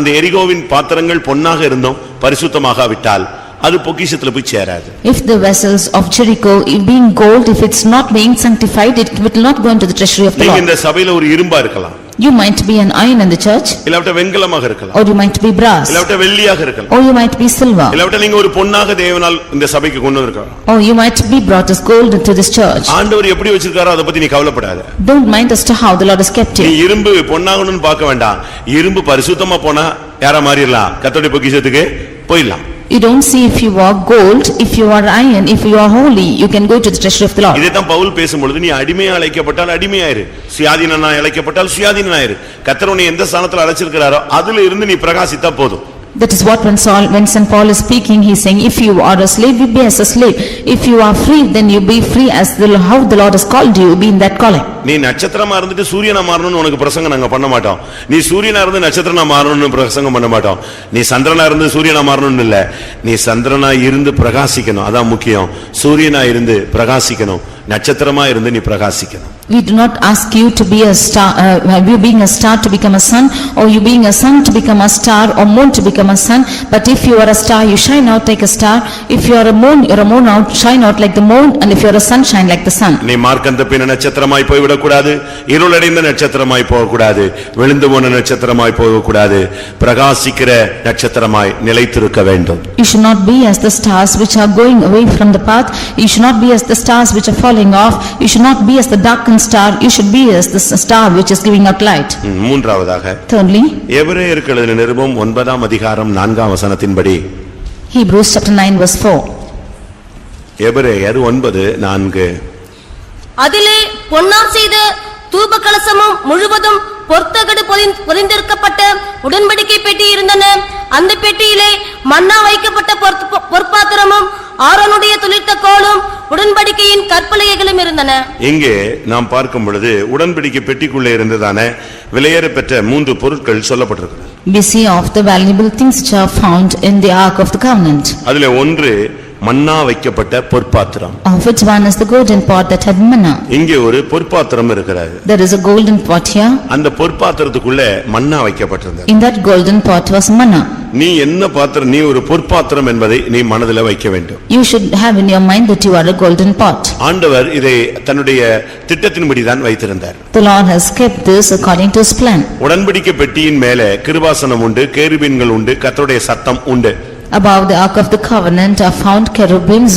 அந்த எரிகோவின் பாத்திரங்கள் பொன்னாக இருந்தும் பரிசுத்தமாக விட்டால் அது பொக்கிஷத்துல போய் சேராது. If the vessels of Jericho being gold, if it's not being sanctified, it will not go into the treasury of the Lord. இந்த சபையில ஒரு இரும்பா இருக்கலாம். You might be an iron in the church. இல்ல வெண்கலமாக இருக்கலாம். Or you might be brass. இல்ல வெள்ளியாக இருக்கலாம். Or you might be silver. இல்ல நீங்க ஒரு பொன்னாக தேவனால் இந்த சபைக்கு கொண்டு வந்திருக்கலாம். Or you might be brought as gold into this church. ஆண்டவர் எப்படி வச்சிருக்காரோ அத பத்தி நீ கவலைப்படாத. Don't mind as to how the Lord has kept you. நீ இரும்பு பொன்னாகணும்னு பார்க்க வேண்டாம். இரும்பு பரிசுத்தமா போனா யாரா மாறிடலாம், கர்த்தருடைய பொக்கிஷத்துக்கு போயிடலாம். You don't see if you are gold, if you are iron, if you are holy, you can go to the treasury of the Lord. இதைத்தான் பவுல் பேசும்பொழுது நீ அடிமையா அழைக்கப்பட்டால் அடிமையாயிரு, சுயாதீனனா அழைக்கப்பட்டால் சுயாதீனனாயிரு. கர்த்தர் உன்னை எந்த ஸ்தானத்துல அழைச்சிருக்கிறாரோ அதுல இருந்து நீ பிரகாசித்தா போதும். That is what when St. Paul is speaking, he is saying, if you are a slave, you be as a slave. If you are free, then you be free as how the Lord has called you, be in that calling. நீ நட்சத்திரமா இருந்துட்டு சூரியனா மாறணும்னு உனக்கு பிரசங்கம் நாங்க பண்ண மாட்டோம். நீ சூரியனா இருந்து நட்சத்திரனா மாறணும்னு பிரசங்கம் பண்ண மாட்டோம். நீ சந்திரனா இருந்து சூரியனா மாறணும்னு இல்ல, நீ சந்திரனா இருந்து பிரகாசிக்கணும், அதான் முக்கியம். சூரியனா இருந்து பிரகாசிக்கணும், நட்சத்திரமா இருந்து நீ பிரகாசிக்கணும். We do not ask you to be a star, you being a star to become a sun, or you being a sun to become a star, or moon to become a sun. But if you are a star, you shine out like a star. If you are a moon, you are a moon out, shine out like the moon. And if you are a sun, shine like the sun. நீ மார்க்கந்த பின்ன நட்சத்திரமாய் போய்விடக்கூடாது, இருளடைந்த நட்சத்திரமாய் போகக்கூடாது, விழுந்து போன நட்சத்திரமாய் போகக்கூடாது, பிரகாசிக்கிற நட்சத்திரமாய் நிலைத்திருக்க வேண்டும். You should not be as the stars which are going away from the path. You should not be as the stars which are falling off. You should not be as the darkened star. You should be as the star which is giving out light. மூன்றாவதாக Thirdly, எபிரேயருக்கு எழுதின நிருபம் 9ஆம் அதிகாரம் 4ஆம் வசனத்தின்படி Hebrews chapter 9 verse 4. எபிரேயர் 9:4. அதிலே பொன்னார் செய்த தூப கலசமும் முழுவதும் பொற்தகடு பொதிந்திருக்கப்பட்ட உடன்படிக்கை பெட்டி இருந்தன. அந்த பெட்டியிலே மன்னா வைக்கப்பட்ட பொற்பாத்திரமும் ஆரோனுடைய துளிர்த்த கோலும் உடன்படிக்கையின் கற்பலகைகளும் இருந்தன. இங்கே நாம் பார்க்கும் பொழுது உடன்படிக்கை பெட்டிக்குள்ளே இருந்ததான விலையேற பெற்ற 3 பொருட்கள் சொல்லப்பட்டிருக்கிறது. We see of the valuable things which are found in the ark of the covenant. அதிலே ஒன்று மன்னா வைக்கப்பட்ட பொற்பாத்திரம். Of which one is the golden pot that had manna. இங்கே ஒரு பொற்பாத்திரம் இருக்கிறது. There is a golden pot here. அந்த பொற்பாத்திரத்துக்குள்ள மன்னா வைக்கப்பட்டிருந்தது. In that golden pot was manna. நீ என்ன பாத்திரம், நீ ஒரு பொற்பாத்திரம் என்பதை நீ மனதில் வைக்க வேண்டும். You should have in your mind that you are a golden pot. ஆண்டவர் இதை தன்னுடைய திட்டத்தின்படி தான் வைத்திருந்தார். The Lord has kept this according to his plan. உடன்படிக்கை பெட்டியின் மேலே கிருபாசனம் உண்டு, கேருபீன்கள் உண்டு, கர்த்தருடைய சத்தம் உண்டு. Above the ark of the covenant are found cherubims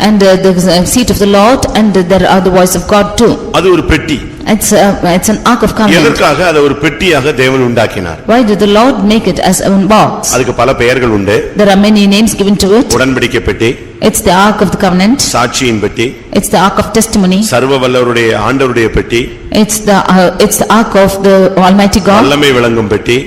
and the seat of the Lord, and there are the voice of God too. அது ஒரு பெட்டி. It's an ark of covenant. எதற்காக அதை ஒரு பெட்டியாக தேவன் உண்டாக்கினார்? Why did the Lord make it as a box? அதுக்கு பல பெயர்கள் உண்டு. There are many names given to it. உடன்படிக்கை பெட்டி, It's the ark of the covenant. சாட்சியின் பெட்டி, It's the ark of testimony. சர்வவல்லவருடைய ஆண்டவருடைய பெட்டி, It's the ark of the Almighty God. வல்லமை விளங்கும் பெட்டி,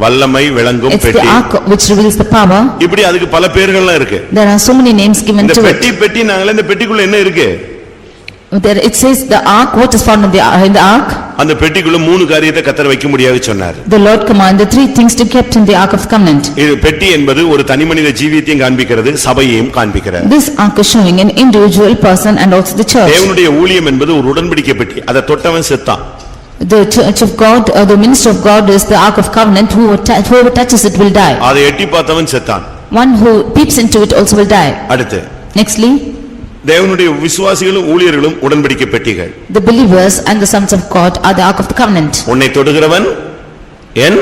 வல்லமை விளங்கும் It's the பெட்டி. ark which reveals the power. இப்படி அதுக்கு பல பெயர்கள்லாம் இருக்கு. There are so many names given இந்த to it. பெட்டி நாங்களே இந்த பெட்டிக்குள்ள என்ன இருக்கு? There it says the ark, what is found in the ark? அந்த பெட்டிக்குள்ள 3 காரியத்தை கர்த்தர் வைக்க முடியாது சொன்னார். The Lord commanded 3 things to kept in the ark of the covenant. இது பெட்டி என்பது ஒரு தனிமனித ஜீவியத்தையும் காண்பிக்கிறது, சபையையும் காண்பிக்கிறது. This ark is showing an individual person and also the church. தேவனுடைய ஊழியம் என்பது ஒரு உடன்படிக்கை பெட்டி. அதை தொட்டவன் செத்தான். The church of God, the minister of God is the ark of covenant. Whoever touches it will die. அதை எட்டி பார்த்தவன் செத்தான். One who peeps into it also will die. அடுத்து Nextly, தேவனுடைய விசுவாசிகளும் ஊழியர்களும் உடன்படிக்கை பெட்டிகள். the believers and the sons of God are the ark of the covenant. உன்னை தொடுகிறவன் என்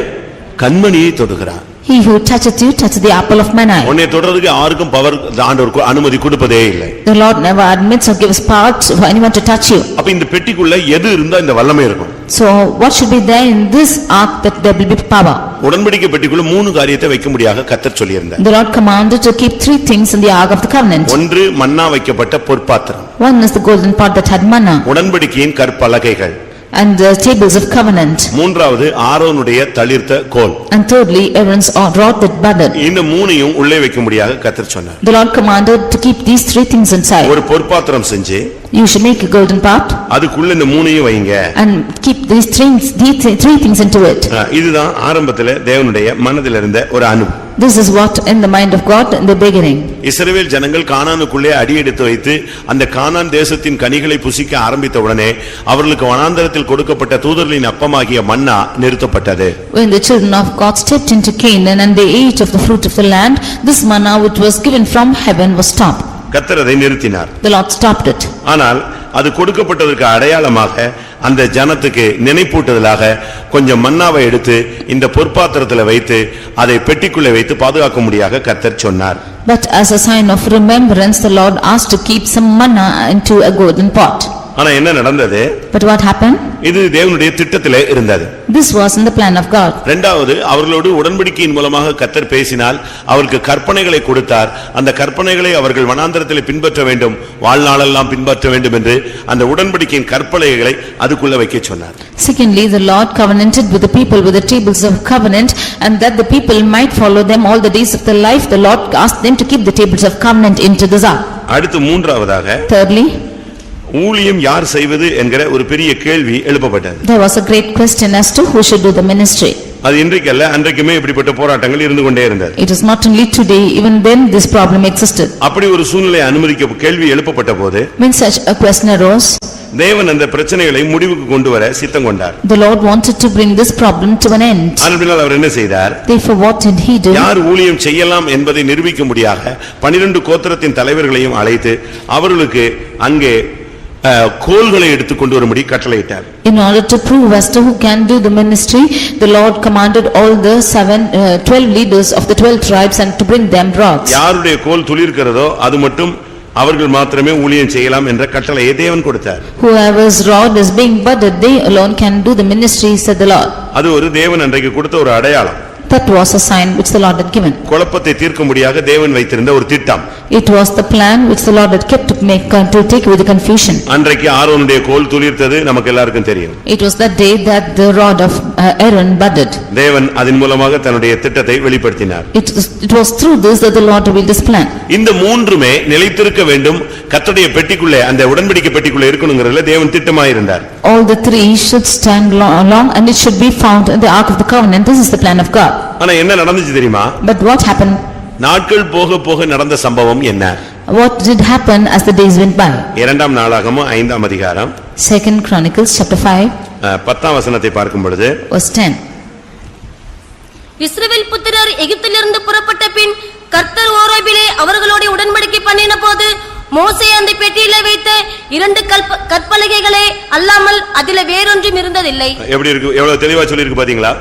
கண்மணியை தொடுகிறான். He who toucheth you toucheth the apple of mine eye. உன்னை தொடர்றதுக்கு யாருக்கும் பவர் ஆண்டவர் அனுமதி கொடுப்பதே இல்லை. The Lord never admits or gives power for anyone to touch you. அப்ப இந்த பெட்டிக்குள்ள எது இருந்தா இந்த வல்லமை இருக்கும்? So what should be there in this ark that there will be power? உடன்படிக்கை பெட்டிக்குள்ள 3 காரியத்தை வைக்க முடியாக கர்த்தர் சொல்லியிருந்தார். The Lord commanded to keep 3 things in the ark of the covenant. ஒன்று மன்னா வைக்கப்பட்ட பொற்பாத்திரம். One is the golden pot that had manna. உடன்படிக்கையின் கற்பலகைகள். And the tables of covenant. மூன்றாவது ஆரோனுடைய தளிர்த்த கோல். And thirdly, Aaron's rod that budded. இந்த மூணையும் உள்ளே வைக்க முடியாக கர்த்தர் சொன்னார். The Lord commanded to keep these 3 things inside. ஒரு பொற்பாத்திரம் செஞ்சு You should make a golden pot அதுக்குள்ள இந்த மூணையும் வைங்க. and keep these 3 things into it. இதுதான் ஆரம்பத்திலே தேவனுடைய மனதில் இருந்த ஒரு அணு. This is what in the mind of God in the beginning. இஸ்ரவேல் ஜனங்கள் கானானுக்குள்ளே அடியெடுத்து வைத்து அந்த கானான் தேசத்தின் கனிகளை புசிக்க ஆரம்பித்த உடனே அவர்களுக்கு வனாந்தரத்தில் கொடுக்கப்பட்ட தூதர்களின் அப்பமாகிய மன்னா நிறுத்தப்பட்டது. When the children of God stepped into Canaan and they ate of the fruit of the land, this manna which was given from heaven was stopped. கர்த்தர் அதை நிறுத்தினார். The Lord stopped it. ஆனால் அது கொடுக்கப்பட்டதற்கு அடையாளமாக அந்த ஜனத்துக்கு நினைப்பூட்டுதலாக கொஞ்சம் மன்னாவை எடுத்து இந்த பொற்பாத்திரத்தில் வைத்து அதை பெட்டிக்குள்ளே வைத்து பாதுகாக்க முடியாக கர்த்தர் சொன்னார். But as a sign of remembrance, the Lord asked to keep some manna into a golden pot. ஆனா என்ன நடந்தது? But what happened? இது தேவனுடைய திட்டத்திலே இருந்தது. This was in the plan of God. இரண்டாவது, அவர்களோடு உடன்படிக்கையின் மூலமாக கர்த்தர் பேசினால் அவருக்கு கற்பனைகளை கொடுத்தார். அந்த கற்பனைகளை அவர்கள் வனாந்தரத்தில் பின்பற்ற வேண்டும், வாழ்நாளெல்லாம் பின்பற்ற வேண்டும் என்று அந்த உடன்படிக்கையின் கற்பனைகளை அதுக்குள்ள வைக்க சொன்னார். Secondly, the Lord covenanted with the people with the tables of covenant, and that the people might follow them all the days of their life. The Lord asked them to keep the tables of covenant into the ark. அடுத்து மூன்றாவதாக, Thirdly, ஊழியம் யார் செய்வது என்கிற ஒரு பெரிய கேள்வி எழுப்பப்பட்டது. there was a great question as to who should do the ministry. அது இன்றைக்கல்ல, அன்றைக்குமே இப்படிப்பட்ட போராட்டங்கள் இருந்து கொண்டே இருந்தது. It is not only today, even then this problem existed. அப்படி ஒரு சூழ்நிலை அனுமதிக்க கேள்வி எழுப்பப்பட்ட போது When such a question arose, தேவன் அந்த பிரச்சனைகளை முடிவுக்கு கொண்டு வர சித்தம் கொண்டார். The Lord wanted to bring this problem to an end. அதனால் அவர் என்ன செய்தார்? Therefore what did he do? யார் ஊழியம் செய்யலாம் என்பதை நிரூபிக்கும்படியாக 12 கோத்திரத்தின் தலைவர்களையும் அழைத்து அவர்களுக்கு அங்கே கோல்களை எடுத்துக்கொண்டு வரும்படி கட்டளையிட்டார். In order to prove as to who can do the ministry, the Lord commanded all the 12 leaders of the 12 tribes and to bring them rods. யாருடைய கோல் துளிர்க்கிறதோ அது மட்டும் அவர்கள் மாத்திரமே ஊழியம் செய்யலாம் என்ற கட்டளையை தேவன் கொடுத்தார். Whoever's rod is being budded, they alone can do the ministry, said the Lord. அது ஒரு தேவன் அன்றைக்கு கொடுத்த ஒரு அடையாளம். That was a sign which the Lord had given. குழப்பத்தை தீர்க்கும்படியாக தேவன் வைத்திருந்த ஒரு திட்டம். It was the plan which the Lord had kept to take away the confusion. அன்றைக்கு ஆரோனுடைய கோல் துளிர்த்தது நமக்கு எல்லாருக்கும் தெரியும். It was that day that the rod of Aaron budded. தேவன் அதன் மூலமாக தன்னுடைய திட்டத்தை வெளிப்படுத்தினார். It was through this that the Lord revealed his plan. இந்த மூன்றுமே நிலைத்திருக்க வேண்டும், கர்த்தருடைய பெட்டிக்குள்ளே அந்த உடன்படிக்கை பெட்டிக்குள்ளே இருக்கணும்ங்கறதுல தேவன் திட்டமாயிருந்தார். All the three should stand long and it should be found in the ark of the covenant. This is the plan of God. ஆனா என்ன நடந்துச்சு தெரியுமா? But what happened? நாட்கள் போக போக நடந்த சம்பவம் என்ன? What did happen as the days went by? இரண்டாம் நாளாகமம் 5ஆம் அதிகாரம் 2 Chronicles chapter 5 10ஆம் வசனத்தை பார்க்கும் பொழுது verse 10. இஸ்ரவேல் புத்திரர் எகிப்திலிருந்து புறப்பட்ட பின் கர்த்தர் ஓரேபிலே அவர்களோடு உடன்படிக்கை பண்ணின போது மோசே அந்த பெட்டியிலே வைத்த 2 கற்பலகைகளே அல்லாமல் அதிலே வேறொன்றும் இருந்ததில்லை. எப்படி இருக்கு? எவ்வளவு தெளிவா சொல்லி இருக்கு பாத்தீங்களா?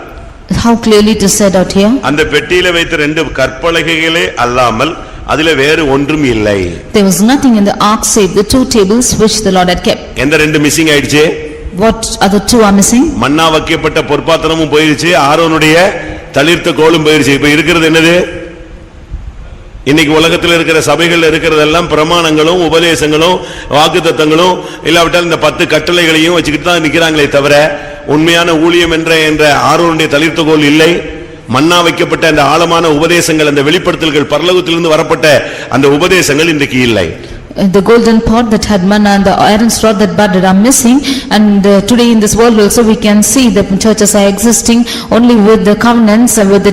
How clearly it is said out here. அந்த பெட்டியிலே வைத்த 2 கற்பலகைகளே அல்லாமல் அதிலே வேறு ஒன்றும் இல்லை. There was nothing in the ark save the 2 tables which the Lord had kept. எந்த 2 மிஸ்ஸிங் ஆயிடுச்சு? What other 2 are missing? மன்னா வைக்கப்பட்ட பொற்பாத்திரமும் போயிருச்சு, ஆரோனுடைய தளிர்த்த கோலும் போயிருச்சு. இப்ப இருக்கிறது என்னது? இன்னைக்கு உலகத்தில் இருக்கிற சபைகள் இருக்கிறதெல்லாம் பிரமாணங்களும் உபதேசங்களும் வாக்குத்தத்தங்களும் இல்லாவிட்டால் இந்த 10 கட்டளைகளையும் வச்சுக்கிட்டு தான் நிக்கிறாங்களே தவிர உண்மையான ஊழியம் என்ற ஆரோனுடைய தளிர்த்த கோல் இல்லை. மன்னா வைக்கப்பட்ட அந்த ஆழமான உபதேசங்கள், அந்த வெளிப்படுத்தல்கள், பரலோகத்திலிருந்து வரப்பட்ட அந்த உபதேசங்கள் இன்றைக்கு இல்லை. The golden pot that had manna and the Aaron's rod that budded are missing, and today in this world also we can see that churches are existing only with the covenants, with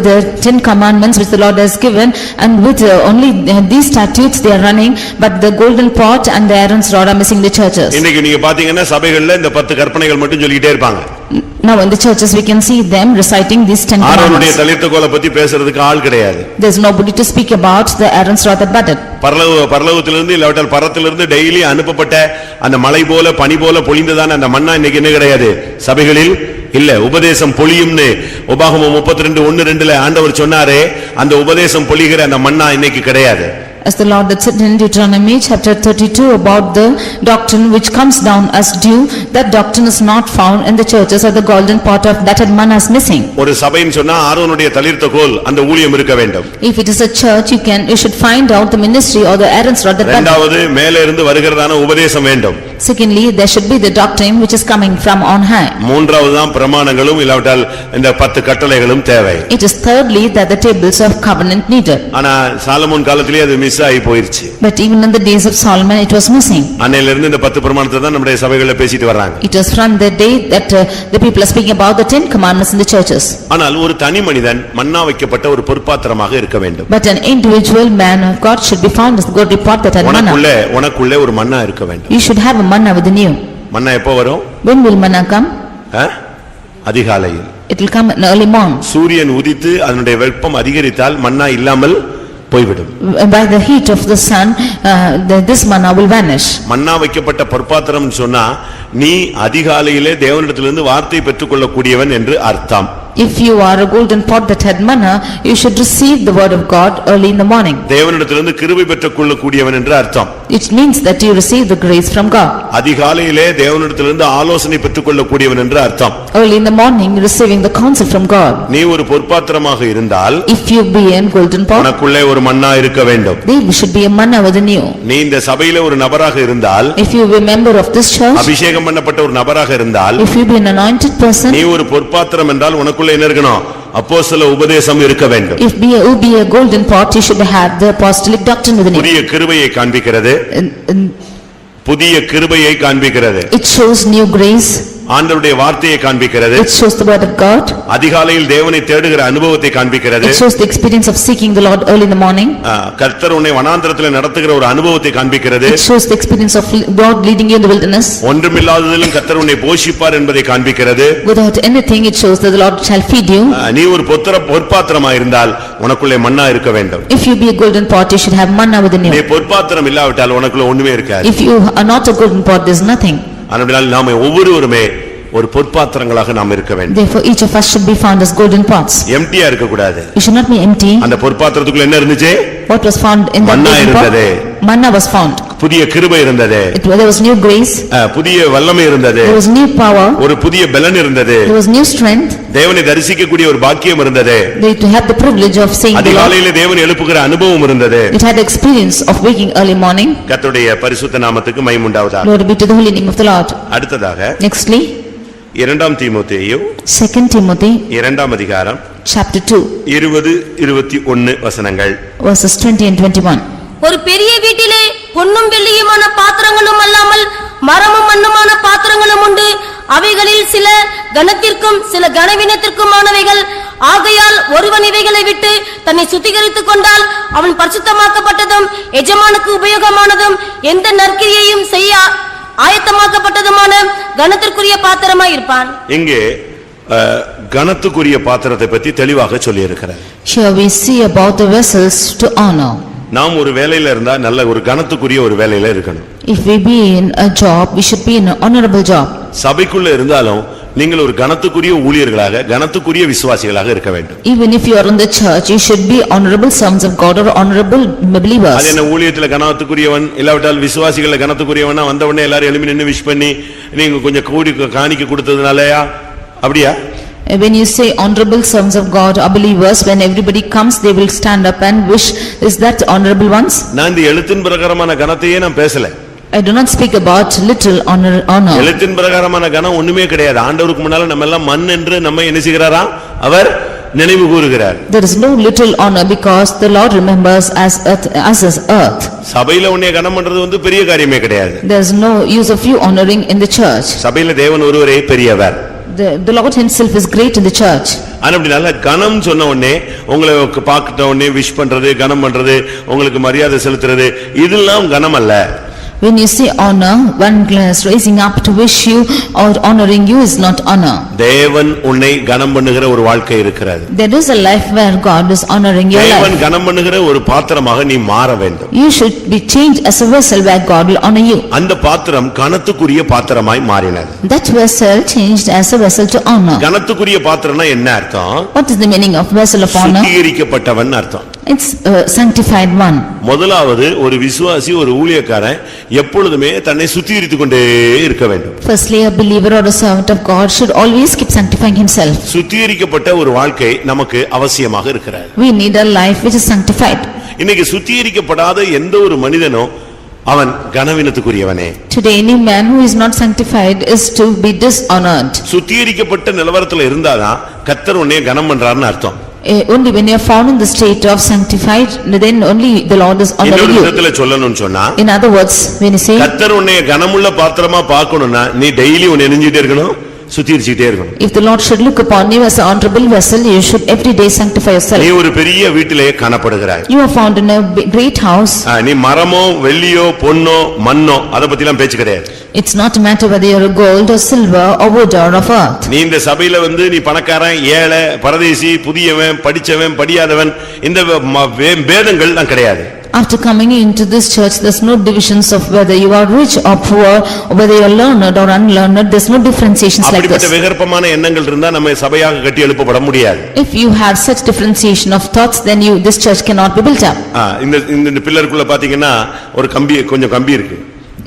the 10 commandments which the Lord has given, and with only these statutes they are running, but the golden pot and the Aaron's rod are missing the churches. இன்னைக்கு நீங்க பாத்தீங்கன்னா சபைகள்ல இந்த 10 கற்பனைகள் மட்டும் சொல்லிட்டே இருப்பாங்க. Now in the churches we can see them reciting these 10 ஆரோனுடைய commandments. தளிர்த்த கோலை பத்தி பேசுறதுக்கு ஆள் கிடையாது. There is nobody to speak about the Aaron's rod that budded. பரலோகத்திலிருந்து இல்லாவிட்டால் பரத்திலிருந்து டெய்லி அனுப்பப்பட்ட அந்த மலை போல பனி போல பொழிந்ததான அந்த மன்னா இன்னைக்கு என்ன கிடையாது சபைகளில் இல்ல. உபதேசம் பொழியும்னு உபாகமம் 32:1-2 ஆண்டவர் சொன்னாரே, அந்த உபதேசம் பொழிகிற அந்த மன்னா இன்னைக்கு கிடையாது. As the Lord that said in Deuteronomy chapter 32 about the doctrine which comes down as dew, that doctrine is not found in the churches, or the golden pot of that had manna is missing. ஒரு சபைன்னு சொன்னா ஆரோனுடைய தளிர்த்த கோல் அந்த ஊழியம் இருக்க வேண்டும். If it is a church, you should find out the ministry or the Aaron's rod that budded. இரண்டாவது மேலே இருந்து வருகிறதான உபதேசம் வேண்டும். Secondly, there should be the doctrine which is coming from on high. மூன்றாவது தான் பிரமாணங்களும் இல்லாவிட்டால் இந்த 10 கட்டளைகளும் தேவை. It is thirdly that the tables of covenant needed. ஆனா சாலமோன் காலத்திலே அது மிஸ் ஆகி போயிருச்சு. But even in the days of Solomon it was missing. அன்னையில இருந்து இந்த 10 பிரமாணத்தை தான் நம்முடைய சபைகளில பேசிட்டு வர்றாங்க. It was from the day that the people are speaking about the 10 commandments in the churches. ஆனால் ஒரு தனி மனிதன் மன்னா வைக்கப்பட்ட ஒரு பொற்பாத்திரமாக இருக்க வேண்டும். But an individual man of God should be found as the golden pot that had manna. உனக்குள்ளே ஒரு மன்னா இருக்க வேண்டும். You should have a manna within you. மன்னா எப்போ வரும்? When will manna come? அதிகாலையில். It will come in early morning. சூரியன் உதித்து அதனுடைய வெப்பம் அதிகரித்தால் மன்னா இல்லாமல் போய்விடும். By the heat of the sun, this manna will vanish. மன்னா வைக்கப்பட்ட பொற்பாத்திரம் சொன்னா நீ அதிகாலையிலே தேவனிடத்திலிருந்து வார்த்தை பெற்றுக்கொள்ளக்கூடியவன் என்று அர்த்தம். If you are a golden pot that had manna, you should receive the word of God early in the morning. தேவனிடத்திலிருந்து கிருபை பெற்றுக்கொள்ளக்கூடியவன் என்று அர்த்தம். It means that you receive the grace from God. அதிகாலையிலே தேவனிடத்திலிருந்து ஆலோசனை பெற்றுக்கொள்ளக்கூடியவன் என்று அர்த்தம். Early in the morning, receiving the counsel from God. நீ ஒரு பொற்பாத்திரமாக இருந்தால், if you be a golden pot, உனக்குள்ளே ஒரு மன்னா இருக்க வேண்டும். there should be a manna within you. நீ இந்த சபையிலே ஒரு நபராக இருந்தால், if you be a member of this church, அபிஷேகம் பண்ணப்பட்ட ஒரு நபராக இருந்தால், if you be an anointed person, நீ ஒரு பொற்பாத்திரம் என்றால் உனக்குள்ளே என்ன இருக்கணும்? அப்போஸ்தல உபதேசம் இருக்க வேண்டும். if be a golden pot, you should have the apostolic doctrine within you. புதிய கிருபையை காண்பிக்கிறது, புதிய கிருபையை காண்பிக்கிறது. It shows new grace. ஆண்டவருடைய வார்த்தையை காண்பிக்கிறது. It shows the word of God. அதிகாலையில் தேவனை தேடுகிற அனுபவத்தை காண்பிக்கிறது. It shows the experience of seeking the Lord early in the morning. கர்த்தர் உன்னை வனாந்திரத்தில் நடத்துகிற ஒரு அனுபவத்தை காண்பிக்கிறது. It shows the experience of God leading you in the wilderness. ஒன்றுமில்லாததிலும் கர்த்தர் உன்னை போஷிப்பார் என்பதை காண்பிக்கிறது. Without anything, it shows that the Lord shall feed you. நீ ஒரு பொற்பாத்திரமாய் இருந்தால் உனக்குள்ளே மன்னா இருக்க வேண்டும். If you be a golden pot, you should have manna within நீ you. பொற்பாத்திரம் இல்லாவிட்டால் உனக்குள்ள ஒண்ணுமே இருக்காது. If you are not a golden pot, there is nothing. அதனால் நாம ஒவ்வொருவருமே ஒரு பொற்பாத்திரங்களாக நாம் இருக்க வேண்டும். Therefore, each of us should be found as golden pots. எம்டியா இருக்க கூடாது. You should not be empty. அந்த பொற்பாத்திரத்துக்குள்ள என்ன இருந்துச்சு? What was found in the Manna golden pot? இருந்தது. Manna was found. புதிய கிருபை இருந்தது. There was new grace. புதிய வல்லமை இருந்தது. There was new power. ஒரு புதிய பலன் இருந்தது. There was new strength. தேவனை தரிசிக்கக்கூடிய ஒரு பாக்கியம் இருந்தது. They to have the privilege of seeing the Lord. அதிகாலையிலே தேவனை எழுப்புகிற அனுபவம் இருந்தது. It had the experience of waking early morning. கர்த்தருடைய பரிசுத்த நாமத்துக்கு மகிமை உண்டாவதாக. Glory be to the holy name of the Lord. அடுத்ததாக Nextly, 2 தீமோத்தேயு 2 Timothy 2 அதிகாரம் chapter 2 20-21 வசனங்கள். verses 20 and 21. ஒரு பெரிய வீட்டிலே பொன்னும் வெள்ளியுமான பாத்திரங்களும் அல்லாமல் மரமும் மண்ணுமான பாத்திரங்களும் உண்டு. அவைகளில் சில கனத்திற்கும் சில கனவீனத்திற்குமானவைகள். ஆகையால் ஒருவன் இவைகளை விட்டு தன்னை சுத்திகரித்துக் கொண்டால் அவன் பரிசுத்தமாக்கப்பட்டதும் எஜமானுக்கு உபயோகமானதும் எந்த நற்கிரியையும் செய்ய ஆயத்தமாக்கப்பட்டதுமான கனத்திற்குரிய பாத்திரமாய் இருப்பான். இங்கே கனத்துக்குரிய பாத்திரத்தை பற்றி தெளிவாக சொல்லி இருக்கிறார். Here we see about the vessels to honor. நாம் ஒரு வேலையில இருந்தா நல்ல ஒரு கனத்துக்குரிய ஒரு வேலையில இருக்கணும். If we be in a job, we should be in an honorable job. சபைக்குள்ள இருந்தாலும் நீங்கள் ஒரு கனத்துக்குரிய ஊழியர்களாக கனத்துக்குரிய விசுவாசிகளாக இருக்க வேண்டும். Even if you are in the church, you should be honorable sons of God or honorable believers. அது என்ன ஊழியத்துல கனத்துக்குரியவன் இல்லாவிட்டால் விசுவாசிகள கனத்துக்குரியவனா வந்த உடனே எல்லாரும் எழும்பி நின்னு விஷ் பண்ணி நீங்க கொஞ்சம் கூடி காணிக்க கொடுத்ததுனாலயா அப்படியா? When you say honorable sons of God or believers, when everybody comes, they will stand up and wish, is that honorable ones? நான் இந்த எழுத்தின் பிரகாரமான கனத்தையே நான் பேசல. I do not speak about little honor. எழுத்தின் பிரகாரமான கனம் ஒண்ணுமே கிடையாது. ஆண்டவருக்கு முன்னால நம்ம எல்லாம் மண் என்று நம்ம என்ன செய்கிறாரா? அவர் நினைவு கூறுகிறார். There is no little honor because the Lord remembers as earth. சபையில உன்னை கனம் பண்றது வந்து பெரிய காரியமே கிடையாது. There is no use of you honoring in the church. சபையில தேவன் ஒருவரே பெரியவர். The Lord himself is great in the church. அப்படினால கனம் சொன்ன உடனே உங்களை பார்த்த உடனே விஷ் பண்றது கனம் பண்றது உங்களுக்கு மரியாதை செலுத்துறது இதெல்லாம் கனம் அல்ல. When you say honor, one glass raising up to wish you or honoring you is not honor. தேவன் உன்னை கனம் பண்ணுகிற ஒரு வாழ்க்கை இருக்கிறது. There is a life where God is honoring your life. தேவன் கனம் பண்ணுகிற ஒரு பாத்திரமாக நீ மாற வேண்டும். You should be changed as a vessel where God will honor you. அந்த பாத்திரம் கனத்துக்குரிய பாத்திரமாய் மாறினது. That vessel changed as a vessel to honor. கனத்துக்குரிய பாத்திரம்னா என்ன அர்த்தம்? What is the meaning of vessel of honor? சுத்திகரிக்கப்பட்டவன் அர்த்தம். It's a sanctified one. முதலாவது ஒரு விசுவாசி ஒரு ஊழியக்காரன் எப்பொழுதுமே தன்னை சுத்திகரித்துக் கொண்டே இருக்க வேண்டும். Firstly, a believer or a servant of God should always keep sanctifying himself. சுத்திகரிக்கப்பட்ட ஒரு வாழ்க்கை நமக்கு அவசியமாக இருக்கிறது. We need a life which is sanctified. இன்னைக்கு சுத்திகரிக்கப்படாத எந்த ஒரு மனிதனும் அவன் கனவீனத்துக்குரியவனே. Today, any man who is not sanctified is to be dishonored. சுத்திகரிக்கப்பட்ட நிலவரத்துல இருந்தாதான் கர்த்தர் உன்னை கனம் பண்றாருன்னு அர்த்தம். Only when you are found in the state of sanctified, then only the Lord is honoring இன்னொரு you. விதத்துல சொல்லணும்னு சொன்னா In other words, when you say, கர்த்தர் உன்னை கனமுள்ள பாத்திரமா பார்க்கணும்னா நீ டெய்லி உன்னை நெஞ்சிட்டே இருக்கணும், சுத்திகரிச்சுட்டே இருக்கணும். if the Lord should look upon you as an honorable vessel, you should every day sanctify yourself. நீ ஒரு பெரிய வீட்டிலே காணப்படுகிறாய். You are found in a great house. நீ மரமோ வெள்ளியோ பொன்னோ மண்ணோ அத பத்திலாம் பேச்சு கிடையாது. It's not a matter whether you are gold or silver or wood or of earth. நீ இந்த சபையில வந்து நீ பணக்காரன் ஏழை பரதேசி புதியவன் படிச்சவன் படியாதவன் இந்த பேதங்கள் தான் கிடையாது. After coming into this church, there's no divisions of whether you are rich or poor, or whether you are learned or unlearned, there's no differentiations like this. அப்படிப்பட்ட விகற்பமான எண்ணங்கள் இருந்தா நம்ம சபையாக கட்டி எழுப்பப்பட முடியாது. If you have such differentiation of thoughts, then this church cannot be built up. இந்த பில்லருக்குள்ள பாத்தீங்கன்னா ஒரு கம்பி கொஞ்சம் கம்பி இருக்கு.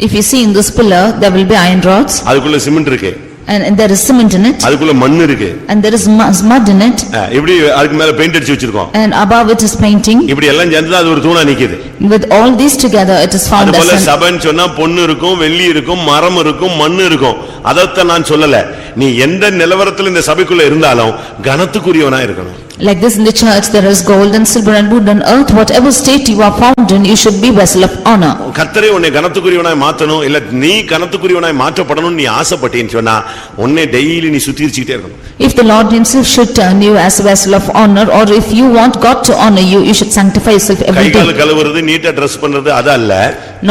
If you see in this pillar, there will be iron rods. அதுக்குள்ள சிமெண்ட் இருக்கு. And there is cement in it. அதுக்குள்ள மண் இருக்கு. And there is mud in it. இப்படி அதுக்கு மேல பெயிண்ட் அடிச்சு வச்சிருக்கோம். And above it is painting. இப்படி எல்லாம் சேர்ந்து அது ஒரு தூணா நிக்குது. With all these together, it is found as அதுபோல சபைன்னு சொன்னா பொன்னு இருக்கும் வெள்ளி இருக்கும் மரம் இருக்கும் மண் இருக்கும். அதத்தான் நான் சொல்லல. நீ எந்த நிலவரத்துல இந்த சபைக்குள்ள இருந்தாலும் கனத்துக்குரியவனா இருக்கணும். Like this in the church, there is gold and silver and wood and earth, whatever state you are found in, you should be vessel of honor. கர்த்தரே உன்னை கனத்துக்குரியவனாய் மாத்தணும் இல்ல நீ கனத்துக்குரியவனாய் மாற்றப்படணும் நீ ஆசைப்பட்டேன்னு சொன்னா உன்னை டெய்லி நீ சுத்திரிச்சுக்கிட்டே இருக்கணும். If the Lord himself should turn you as a vessel of honor, or if you want God to honor you, you should sanctify yourself every day. கைகால் கழுவுறது நீட்டா Dress பண்றது அது அல்ல.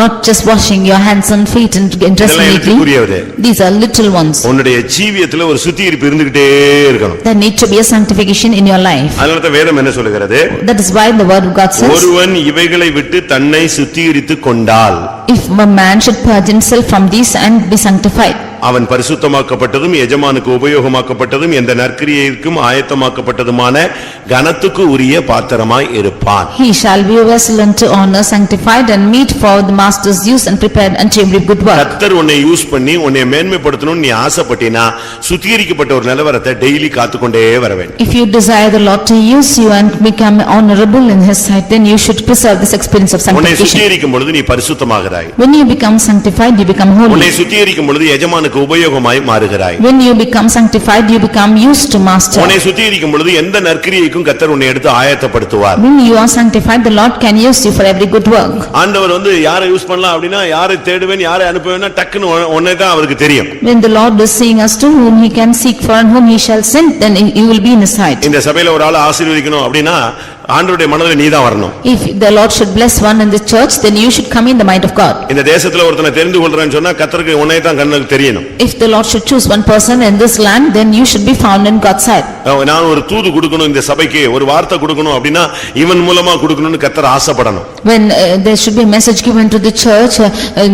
Not just washing your hands and feet and dressing neatly. These are little ones. உன்னுடைய ஜீவியத்துல ஒரு சுத்திகரிப்பு இருந்துகிட்டே இருக்கணும். There need to be a sanctification in your life. அதனால தான் வேதம் என்ன சொல்லுகிறது? That is why the word of God says, ஒருவன் இவைகளை விட்டு தன்னை சுத்திகரித்துக் கொண்டால், if a man should purge himself from these and be sanctified, அவன் பரிசுத்தமாக்கப்பட்டதும் எஜமானுக்கு உபயோகமாக்கப்பட்டதும் எந்த நற்கிரியைக்கும் ஆயத்தமாக்கப்பட்டதுமான கனத்துக்கு உரிய பாத்திரமாய் இருப்பான். he shall be a vessel unto honor, sanctified and meet for the master's use and prepared unto every good work. கர்த்தர் உன்னை யூஸ் பண்ணி உன்னை மேன்மைப்படுத்தணும் நீ ஆசைப்பட்டினா சுத்திகரிக்கப்பட்ட ஒரு நிலவரத்தை டெய்லி காத்துக்கொண்டே வர வேண்டும். If you desire the Lord to use you and become honorable in his sight, then you should preserve this experience of உன்னை sanctification. சுத்திகரிக்கும் பொழுது நீ பரிசுத்தமாகிறாய். When you become sanctified, you become holy. உன்னை சுத்திகரிக்கும் பொழுது எஜமானுக்கு உபயோகமாய் மாறுகிறாய். When you become sanctified, you become used to master. உன்னை சுத்திகரிக்கும் பொழுது எந்த நற்கிரியைக்கும் கர்த்தர் உன்னை எடுத்து ஆயத்தப்படுத்துவார். When you are sanctified, the Lord can use you for every good work. ஆண்டவர் யாரை யூஸ் பண்ணலாம் அப்படினா யாரை தேடுவேன் யாரை அனுப்புவேன்னா டக்குன்னு உன்னை தான் அவருக்கு தெரியும். When the Lord is seeing us to whom he can seek for and whom he shall send, then you will be in his sight. இந்த சபையில ஒரு ஆளை ஆசீர்வதிக்கணும் அப்படினா ஆண்டவருடைய மனதில நீதான் வரணும். If the Lord should bless one in the church, then you should come in the mind of God. இந்த தேசத்துல ஒருத்தனை தெரிந்து கொள்றேன்னு சொன்னா கர்த்தருக்கு உன்னை தான் கண்ணுக்கு தெரியணும். If the Lord should choose one person in this land, then you should be found in God's sight. நான் ஒரு தூது கொடுக்கணும் இந்த சபைக்கு ஒரு வார்த்தை கொடுக்கணும் அப்படினா இவன் மூலமா கொடுக்கணும்னு கர்த்தர் ஆசைப்படணும். When there should be a message given to the church,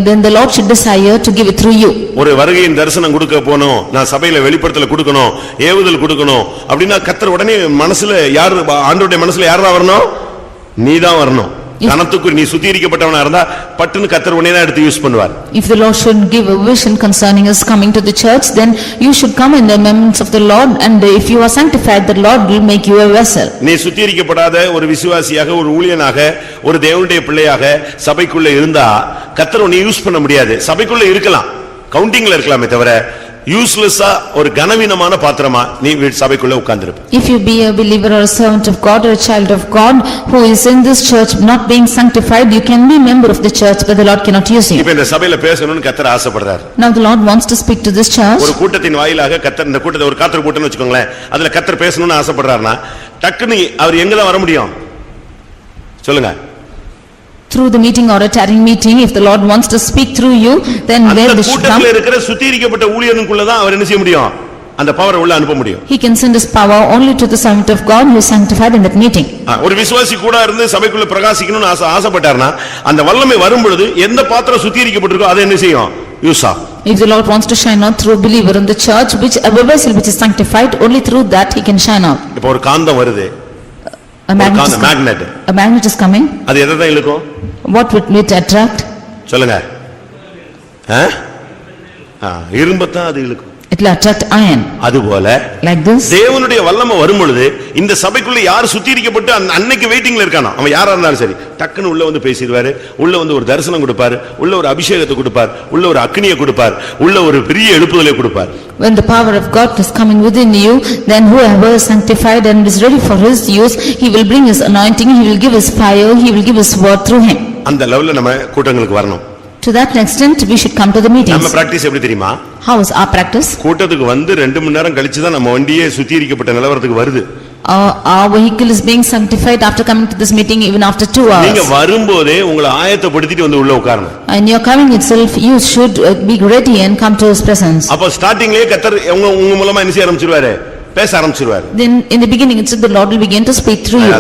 then the Lord should desire to give it through you. ஒரு வருகையின் தரிசனம் கொடுக்க போணும் நான் சபையில வெளிப்படுத்தல கொடுக்கணும் ஏவுதல் கொடுக்கணும் அப்படினா கர்த்தர் உடனே மனசுல யார் ஆண்டவருடைய மனசுல யாரா வரணும் நீதான் வரணும். கனத்துக்கு நீ சுத்திகரிக்கப்பட்டவனா இருந்தா பட்டுன்னு கர்த்தர் உன்னை தான் எடுத்து யூஸ் பண்ணுவார். If the Lord should give a vision concerning us coming to the church, then you should come in the remembrance of the Lord, and if you are sanctified, the Lord will make you a vessel. நீ சுத்திகரிக்கப்படாத ஒரு விசுவாசியாக ஒரு ஊழியனாக ஒரு தேவனுடைய பிள்ளையாக சபைக்குள்ள இருந்தா கர்த்தர் உன்னை யூஸ் பண்ண முடியாது. சபைக்குள்ள இருக்கலாம் கவுண்டிங்ல இருக்கலாமே தவிர யூஸ்லெஸ்ஸா ஒரு கனவீனமான பாத்திரமா நீ சபைக்குள்ள உட்கார்ந்திருப்ப. If you be a believer or a servant of God or a child of God who is in this church not being sanctified, you can be a member of the church, but the Lord cannot use you. இப்ப இந்த சபையில பேசணும்னு கர்த்தர் ஆசைப்படுறார். Now the Lord wants to speak to this church. ஒரு கூட்டத்தின் வாயிலாக கர்த்தர் இந்த கூட்டத்தை ஒரு காத்திர கூட்டம்னு வெச்சுக்கோங்களேன். அதுல கர்த்தர் பேசணும்னு ஆசைப்படுறாருன்னா டக்குன்னு அவர் எங்க தான் வர முடியும் சொல்லுங்க? Through the meeting or a tarrying meeting, if the Lord wants to speak through you, then where அந்த this should come? கூட்டத்துல இருக்கிற சுத்திகரிக்கப்பட்ட ஊழியனுக்குள்ள தான் அவர் என்ன செய்ய முடியும் அந்த பவரை உள்ள அனுப்ப முடியும். He can send his power only to the servant of God who is sanctified in that meeting. ஒரு விசுவாசி கூட இருந்து சபைக்குள்ள பிரகாசிக்கணும்னு ஆசைப்பட்டார்னா அந்த வல்லமை வரும் பொழுது எந்த பாத்திரம் சுத்திகரிக்கப்பட்டிருக்கோ அதை என்ன செய்யும் யூஸ் ஆகும். If the Lord wants to shine out through a believer in the church, which a vessel which is sanctified, only through that he can shine out. இப்போ ஒரு காந்தம் வருது. A magnet is coming. அது எதை தான் இழுக்கும்? What would it attract? சொல்லுங்க. இரும்பத்தான் அது இழுக்கும். It will attract iron. அதுபோல like this, தேவனுடைய வல்லமை வரும் பொழுது இந்த சபைக்குள்ள யார் சுத்திகரிக்கப்பட்டு அன்னைக்கு வெயிட்டிங்ல இருக்கானோ அவன் யாரா இருந்தாலும் சரி டக்குன்னு உள்ள வந்து பேசிடுவாரு. உள்ள வந்து ஒரு தரிசனம் கொடுப்பாரு, உள்ள ஒரு அபிஷேகத்தை கொடுப்பார், உள்ள ஒரு அக்னியை கொடுப்பார், உள்ள ஒரு பெரிய எழுப்புதலை கொடுப்பார். When the power of God is coming within you, then whoever is sanctified and is ready for his use, he will bring his anointing, he will give his fire, he will give his word through him. அந்த லெவல்ல நம்ம கூட்டங்களுக்கு வரணும். To that extent we should come to the meetings. நம்ம பிராக்டீஸ் எப்படி தெரியுமா? How is our practice? கூட்டத்துக்கு வந்து 2 மணி நேரம் கழிச்சு தான் நம்ம வண்டியே சுத்திகரிக்கப்பட்ட நிலவரத்துக்கு வருது. Our vehicle is being sanctified after coming to this meeting even after 2 hours. நீங்க வரும்போதே உங்களை ஆயத்தப்படுத்திட்டு வந்து உள்ள உட்காரணும். And your coming itself you should be ready and come to his presence. அப்ப ஸ்டார்டிங்லயே கர்த்தர் உங்க மூலமா என்ன செய்ய ஆரம்பிச்சிருவாரு? பேச ஆரம்பிச்சிருவாரு. Then in the beginning itself the Lord will begin to speak through you.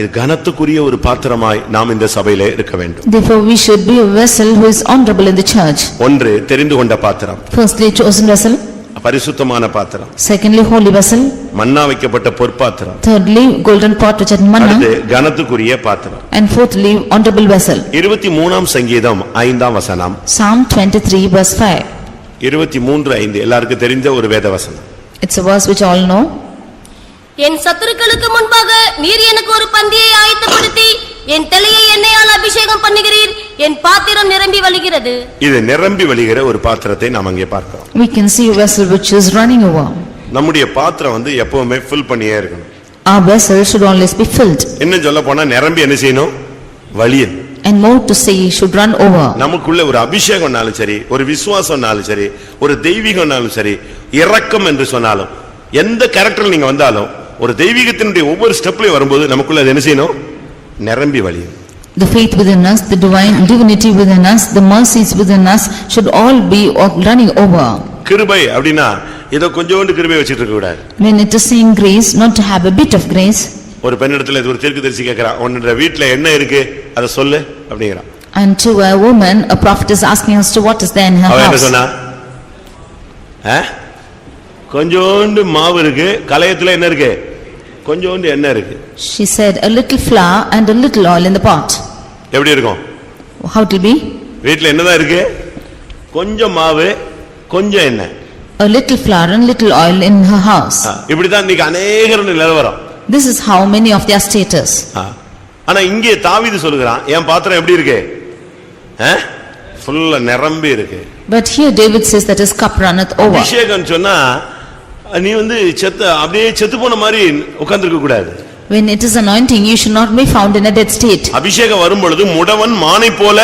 இது கனத்துக்குரிய ஒரு பாத்திரமாய் நாம் இந்த சபையிலே இருக்க வேண்டும். Therefore we should be a vessel who is honorable in the church. ஒன்று தெரிந்து கொண்ட பாத்திரம். Firstly chosen vessel. பரிசுத்தமான பாத்திரம். Secondly holy vessel. மன்னா வைக்கப்பட்ட பொற்பாத்திரம். Thirdly golden pot which had manna. அடுத்து கனத்துக்குரிய பாத்திரம். And fourthly honorable vessel. 23ஆம் சங்கீதம் 5ஆம் வசனம். Psalm 23 verse 5. 23:5 எல்லாருக்கும் தெரிந்த ஒரு வேத வசனம். It's a verse which all know. என் சத்துருக்களுக்கு முன்பாக நீர் எனக்கு ஒரு பந்தியை ஆயத்தப்படுத்தி என் தலையை எண்ணெயால் அபிஷேகம் பண்ணுகிறீர், என் பாத்திரம் நிரம்பி வழிகிறது. இது நிரம்பி வழிகிற ஒரு பாத்திரத்தை நாம் அங்கே பார்க்கிறோம். We can see a vessel which is running over. நம்முடைய பாத்திரம் எப்பவுமே ஃபில் பண்ணியே இருக்கணும். Our vessel should always be filled. இன்னும் சொல்ல போனா நிரம்பி என்ன செய்யணும்? வழியன். And more to say, should run over. நமக்குள்ள ஒரு அபிஷேகம்னாலும் சரி, ஒரு விசுவாசம்னாலும் சரி, ஒரு தெய்வீகம்னாலும் சரி, இரக்கம் என்று சொன்னாலும், எந்த கேரக்டர்ல நீங்க வந்தாலும் ஒரு தெய்வீகத்தினுடைய ஒவ்வொரு ஸ்டெப்லயும் வரும்போது நமக்குள்ள அது என்ன செய்யணும்? நிரம்பி வழியும். The faith within us, the divine divinity within us, the mercies within us should all be running over. கிருபை அப்படினா ஏதோ கொஞ்சோண்டு கிருபை வச்சிட்டு இருக்க கூடாது. When it is saying grace, not to have a bit of grace. ஒரு பெண்ணிடத்துல ஒரு தீர்க்கதரிசி கேக்குறான், உன்னோட வீட்ல என்ன இருக்கு அத சொல்லு அப்படிங்கறான். And to a woman, a prophet is asking us to what is there in her அவ என்ன house. சொன்னா? கொஞ்சோண்டு மாவு இருக்கு, கலயத்துல என்ன இருக்கு? கொஞ்சோண்டு எண்ணெய் இருக்கு. She said a little flour and a little oil in the pot. எப்படி இருக்கும்? How it will be? வீட்ல என்னதான் இருக்கு? கொஞ்சம் மாவு, கொஞ்சம் எண்ணெய். A little flour and little oil in her house. இப்படி தான் இன்னைக்கு अनेகருடைய நிலவரம். This is how many of their status. ஆனா இங்கே தாவீது சொல்றான், என் பாத்திரம் எப்படி இருக்கு? ஃபுல்லா நிரம்பி இருக்கு. But here David says that his cup runneth over. அபிஷேகம் சொன்னா நீ அப்படியே செத்து போன மாதிரி உட்கார்ந்திருக்க கூடாது. When it is anointing, you should not be found in a dead state. அபிஷேகம் வரும் பொழுது முடவன் மானை போல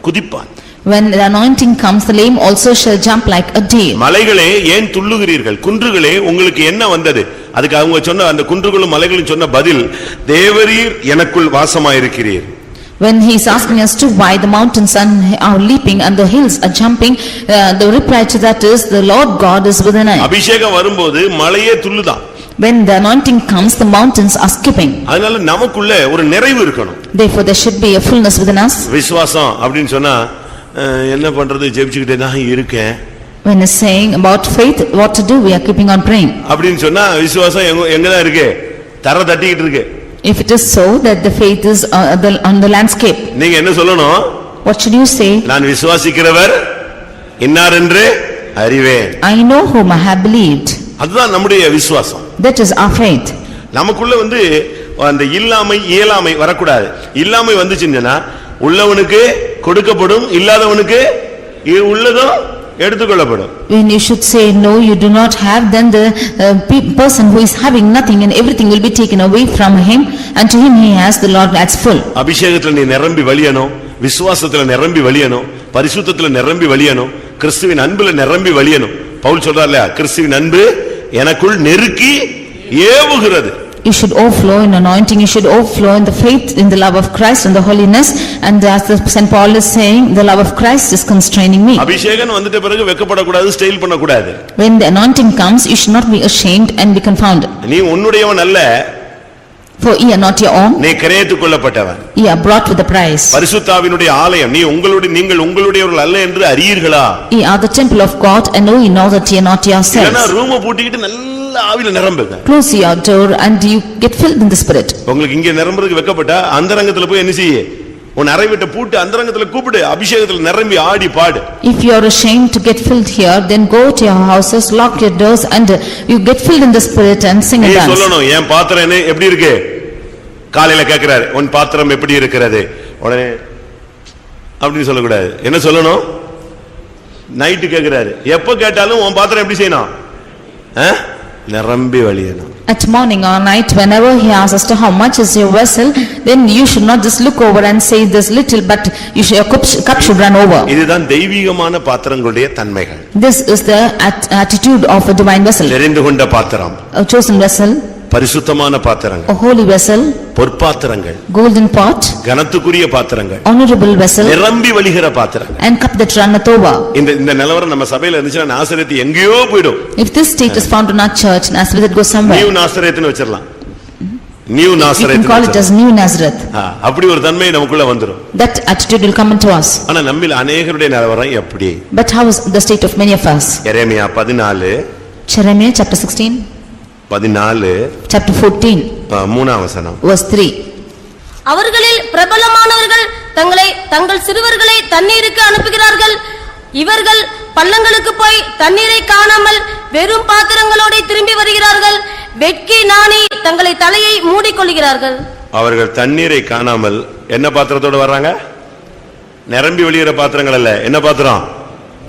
குதிப்பான். When the anointing comes, the lame also shall jump like a deer. மலைகளே ஏன் துள்ளுகிறீர்கள்? குன்றுகளே உங்களுக்கு என்ன வந்தது? அதுக்கு அவங்க சொன்ன அந்த குன்றுகளும் மலைகளும் சொன்ன பதில், தேவரீர் எனக்குள் வாசமாயிருக்கிறீர். When he is asking us to why the mountains are leaping and the hills are jumping, the reply to that is, the Lord God is within us. அபிஷேகம் வரும்போது மலையே துள்ளுதான். When the anointing comes, the mountains are skipping. அதனால நமக்குள்ள ஒரு நிறைவு இருக்கணும். Therefore there should be a fullness within us. விசுவாசம் அப்படினு சொன்னா என்ன பண்றது? ஜெபிச்சிட்டே தான் இருக்கேன். When is saying about faith, what to do? We are keeping on praying. அப்படினு சொன்னா விசுவாசம் எங்க தான் இருக்கு? தர தட்டிக்கிட்டு இருக்கு. If it is so that the faith is on the landscape, நீங்க என்ன சொல்லணும்? what should you say? நான் விசுவாசிக்கிறவர் இன்னார் என்று அறிவேன். I know whom I have believed. அதுதான் நம்முடைய விசுவாசம். That is our faith. நமக்குள்ள அந்த இல்லாமை இயலாமை வரக்கூடாது. இல்லாமை வந்துச்சுன்னா உள்ளவனுக்கு கொடுக்கப்படும், இல்லாதவனுக்கு உள்ளதும் எடுத்துக்கொள்ளப்படும். When you should say no, you do not have, then the person who is having nothing and everything will be taken away from him, and to him he has, the Lord adds full. அபிஷேகத்துல நீ நிரம்பி வழியணும், விசுவாசத்துல நிரம்பி வழியணும், பரிசுத்தத்துல நிரம்பி வழியணும், கிறிஸ்துவின் அன்புல நிரம்பி வழியணும். பவுல் சொல்றார்ல, கிறிஸ்துவின் அன்பு எனக்குள் நெருக்கி ஏவுகிறது. You should overflow in anointing, you should overflow in the faith, in the love of Christ, in the holiness, and as St. Paul is saying, the love of Christ is constraining me. அபிஷேகம் வந்துட்ட பிறகு வெட்கப்படக்கூடாது, ஸ்டைல் பண்ணக்கூடாது. When the anointing comes, you should not be ashamed and be confounded. நீ உன்னுடையவன் அல்ல, for ye are not your own, நீ கிரயத்துக் கொள்ளப்பட்டவன். ye are brought with a price. பரிசுத்தாவினுடைய ஆலயம், நீங்கள் உங்களுடையவர்கள் அல்ல என்று அறியீர்களா? Ye are the temple of God, and know ye know that ye are not yourselves. ஏன்னா ரூமை பூட்டிக்கிட்டு நல்ல ஆவியில நிரம்புங்க. Close your door and you get filled in the spirit. உங்களுக்கு இங்க நிரம்பறதுக்கு வெட்கப்பட்டா அந்தரங்கத்துல போய் என்ன செய்ய? உன் அறை விட்டு பூட்டு அந்தரங்கத்துல கூப்பிடு, அபிஷேகத்துல நிரம்பி ஆடி பாடு. If you are ashamed to get filled here, then go to your houses, lock your doors, and you get filled in the spirit and sing and dance. நீ சொல்லணும், என் பாத்திரம் என்ன எப்படி இருக்கு? காலையில கேக்குறாரு, உன் பாத்திரம் எப்படி இருக்கிறது? உடனே அப்படி சொல்லக்கூடாது. என்ன சொல்லணும்? நைட்டு கேக்குறாரு, எப்ப கேட்டாலும் உன் பாத்திரம் எப்படி செய்யணும்? நிரம்பி வழியணும். At morning or night, whenever he asks as to how much is your vessel, then you should not just look over and say this little, but your cup should run over. இதுதான் தெய்வீகமான பாத்திரங்களுடைய தன்மைகள். This is the attitude of a divine vessel. தெரிந்து கொண்ட பாத்திரம், A chosen vessel, பரிசுத்தமான பாத்திரங்கள், a holy vessel, பொற்பாத்திரங்கள், golden pot, கனத்துக்குரிய பாத்திரங்கள், honorable vessel, நிரம்பி வழிகிற பாத்திரங்கள். and cup that runneth over. இந்த நிலவரம் நம்ம சபையில இருந்துச்சுன்னா நாசரேத்து எங்கேயோ போய்டும். If this state is found in our church, Nazareth it goes somewhere. New நாசரேத்துன்னு வச்சிரலாம். New You Nazareth. can call it as new Nazareth. அப்படி ஒரு தன்மை நமக்குள்ள வந்துரும். That attitude will come into us. ஆனா நம்மில் अनेகருடைய நிலவரம் எப்படி? But how is the state of many of us? Jeremiah 14, Jeremiah chapter 16, 14, chapter 14, 3 வசனம். verse 3. அவர்களில் பிரபலமானவர்கள் தங்கள் சிறுவர்களை தண்ணீருக்கு அனுப்புகிறார்கள். இவர்கள் பள்ளங்களுக்கு போய் தண்ணீரை காணாமல் வெறும் பாத்திரங்களோட திரும்பி வருகிறார்கள். வெட்கி நாணி தங்களை தலையை மூடிக்கொள்கிறார்கள். அவர்கள் தண்ணீரை காணாமல் என்ன பாத்திரத்தோட வர்றாங்க? நிரம்பி வெளியிற பாத்திரங்கள் அல்ல. என்ன பாத்திரம்?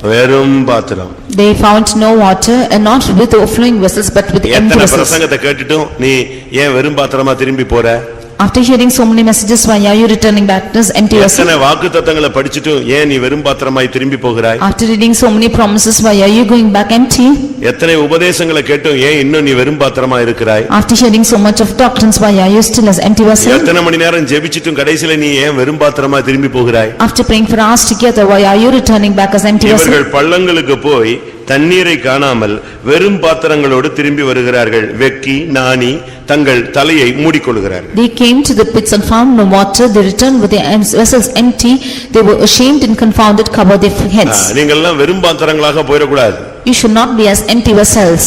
வெறும் பாத்திரம். They found no water and not with overflowing vessels but with empty எத்தனை vessels. பிரசங்கத்தை கேட்டுட்டும் நீ ஏன் வெறும் பாத்திரமா திரும்பி போற? After hearing so many messages, why are you returning back to this empty vessel? எத்தனை வாக்குத்தத்தங்களை படிச்சிட்டும் ஏன் நீ வெறும் பாத்திரமாய் திரும்பி போகிறாய்? After reading so many promises, why are you going back empty? எத்தனை உபதேசங்களை கேட்டும் ஏன் இன்னும் நீ வெறும் பாத்திரமா இருக்கிறாய்? After hearing so much of doctrines, why are you still as empty vessel? எத்தனை மணி நேரம் ஜெபிச்சிட்டும் கடைசில நீ ஏன் வெறும் பாத்திரமா திரும்பி போகிறாய்? After praying for hours together, why are you returning back as empty vessel? இவர்கள் பள்ளங்களுக்கு போய் தண்ணீரை காணாமல் வெறும் பாத்திரங்களோடு திரும்பி வருகிறார்கள். வெக்கி நாணி தங்கள் தலையை மூடிக்கொள்கிறார்கள். They came to the pits and found no water. They returned with their vessels empty. They were ashamed and confounded, covered their heads. நீங்கெல்லாம் வெறும் பாத்திரங்களாக போயிடக்கூடாது. You should not be as empty vessels.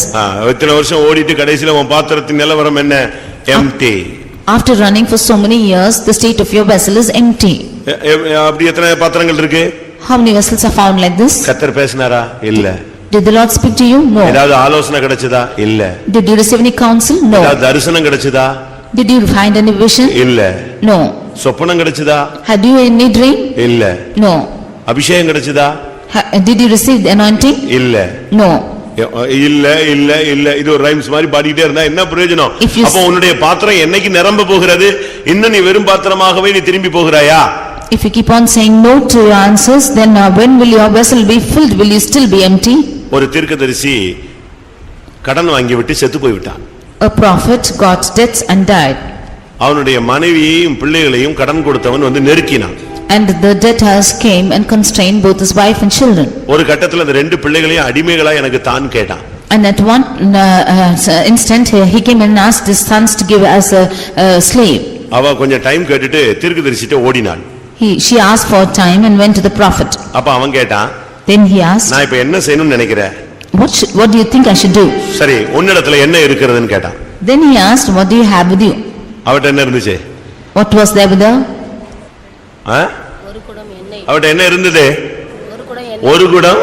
இத்தனை வருஷம் ஓடிட்டு கடைசில உன் பாத்திரத்தின் நிலவரம் என்ன? Empty. After running for so many years, the state of your vessel is empty. அப்படி எத்தனை பாத்திரங்கள் இருக்கு? How many vessels are found like this? கர்த்தர் பேசினாரா? இல்ல. Did the Lord speak to you? No. ஏதாவது ஆலோசனை கிடைச்சதா? இல்ல. Did you receive any counsel? No. ஏதாவது தரிசனம் கிடைச்சதா? Did you find any vision? இல்ல. No. சொப்பனம் கிடைச்சதா? Had you any dream? இல்ல. No. அபிஷேகம் கிடைச்சதா? Did you receive the anointing? இல்ல. No. இல்ல இல்ல இல்ல இது ஒரு ரைம்ஸ் மாதிரி பாடிட்டே இருந்தா என்ன பிரயோஜனம்? If you- அப்ப உன்னுடைய பாத்திரம் என்னைக்கு நிரம்ப போகிறது? இன்னும் நீ வெறும் பாத்திரமாகவே நீ திரும்பி போகிறாயா? If you keep on saying no to your answers, then when will your vessel be filled? Will you still be empty? ஒரு தீர்க்கதரிசி கடன் வாங்கி விட்டு செத்து போய் விட்டான். A prophet got debts and died. அவனுடைய மனைவியையும் பிள்ளைகளையும் கடன் கொடுத்தவன் வந்து நெருக்கினான். And the debtors came and constrained both his wife and children. ஒரு கட்டத்துல அந்த ரெண்டு பிள்ளைகளையும் அடிமைகளா எனக்கு தான் கேட்டான். And at one instant he came and asked his sons to give as a slave. அவ கொஞ்சம் டைம் கேட்டுட்டு தீர்க்கதரிசிட்ட ஓடினாள். She asked for time and went to the prophet. அப்ப அவன் கேட்டான், Then he asked, நான் இப்ப என்ன செய்யணும்னு நினைக்கிறேன்? What do you think I should do? சரி உன்னிடத்துல என்ன இருக்கிறதுன்னு கேட்டான். Then he asked, What do you have with you? அவட்ட என்ன இருந்துச்சு? What was there with her? ஒரு குடம் எண்ணெய் அவட்ட என்ன இருந்தது? ஒரு குடம் எண்ணெய் ஒரு குடம்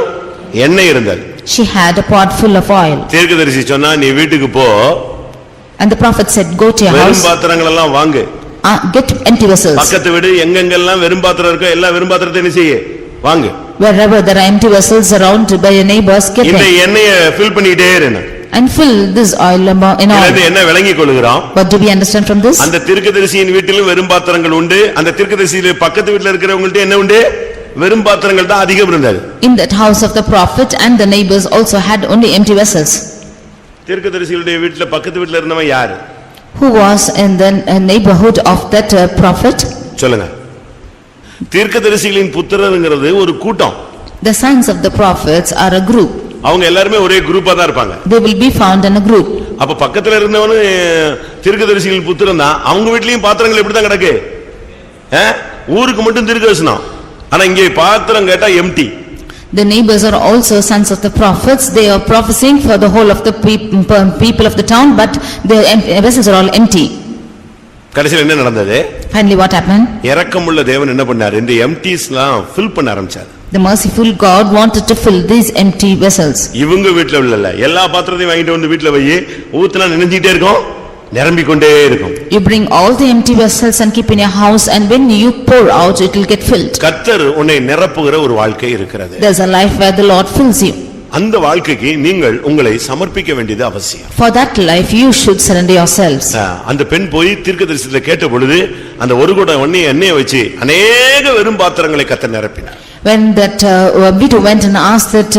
எண்ணெய் இருந்தது. She had a pot full of oil. தீர்க்கதரிசி சொன்னா நீ வீட்டுக்கு போ, And the prophet said, Go to your வெறும் house, பாத்திரங்கள் எல்லாம் வாங்கு, get empty vessels. பக்கத்து வீடு எங்கெங்கெல்லாம் வெறும் பாத்திரம் இருக்கோ எல்லா வெறும் பாத்திரத்தை என்ன செய்ய வாங்கு. Wherever there are empty vessels around by your neighbors, get இந்த them. எண்ணெயை ஃபில் பண்ணிட்டே இரு. And fill this oil in இது oil. என்ன விளங்கிக் கொள்கிறோம்? What do we understand from this? அந்த தீர்க்கதரிசியின் வீட்டிலும் வெறும் பாத்திரங்கள் உண்டு. அந்த தீர்க்கதரிசியில பக்கத்து வீட்டுல இருக்கிறவங்கள்ட்ட என்ன உண்டு? வெறும் பாத்திரங்கள் தான் அதிகம் இருந்தது. In that house of the prophet and the neighbors also had only empty vessels. தீர்க்கதரிசிகளுடைய வீட்டுல பக்கத்து வீட்டுல இருந்தவன் யாரு? Who was in the neighborhood of that prophet? சொல்லுங்க. தீர்க்கதரிசிகளின் புத்திரருங்கிறது ஒரு கூட்டம். The sons of the prophets are a group. அவங்க எல்லாருமே ஒரே குரூப்பா தான் இருப்பாங்க. They will be found in a group. அப்ப பக்கத்துல இருந்தவனு தீர்க்கதரிசிகளின் புத்திரன் தான். அவங்க வீட்லயும் பாத்திரங்கள் எப்படி தான் கிடக்கு? ஊருக்கு மட்டும் தீர்க்கதரிசனம். ஆனா இங்கே பாத்திரம் கேட்டா empty. The neighbors are also sons of the prophets. They are prophesying for the whole of the people of the town, but their vessels are all empty. கடைசியில் என்ன நடந்தது? Finally what happened? இரக்கமுள்ள தேவன் என்ன பண்ணார்? இந்த எம்டிஸ்லாம் ஃபில் பண்ண ஆரம்பிச்சார். The merciful God wanted to fill these empty vessels. இவங்க வீட்ல இல்ல, எல்லா பாத்திரத்தையும் வாங்கிட்டு வந்து வீட்ல வை, ஊத்துனா நினைஞ்சிட்டே இருக்கும், நிரம்பிக் கொண்டே இருக்கும். You bring all the empty vessels and keep in your house, and when you pour out, it will get filled. கர்த்தர் உன்னை நிரப்புகிற ஒரு வாழ்க்கை இருக்கிறது. There's a life where the Lord fills you. அந்த வாழ்க்கைக்கு நீங்கள் உங்களை சமர்ப்பிக்க வேண்டியது அவசியம். For that life, you should surrender yourselves. அந்த பெண் போய் தீர்க்கதரிசனத்தை கேட்ட பொழுது அந்த ஒரு குடம் எண்ணெயை வச்சு அநேக வெறும் பாத்திரங்களை கர்த்தர் நிரப்பினார். When that widow went and asked that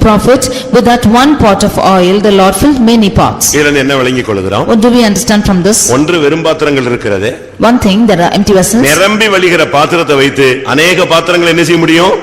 prophet, with that one pot of oil, the Lord filled many pots. இதுல என்ன விளங்கிக் கொள்கிறோம்? What do we understand from this? ஒன்று வெறும் பாத்திரங்கள் இருக்கிறது. One thing, there are empty vessels. நிரம்பி வழிகிற பாத்திரத்தை வைத்து அநேக பாத்திரங்களை என்ன செய்ய முடியும்?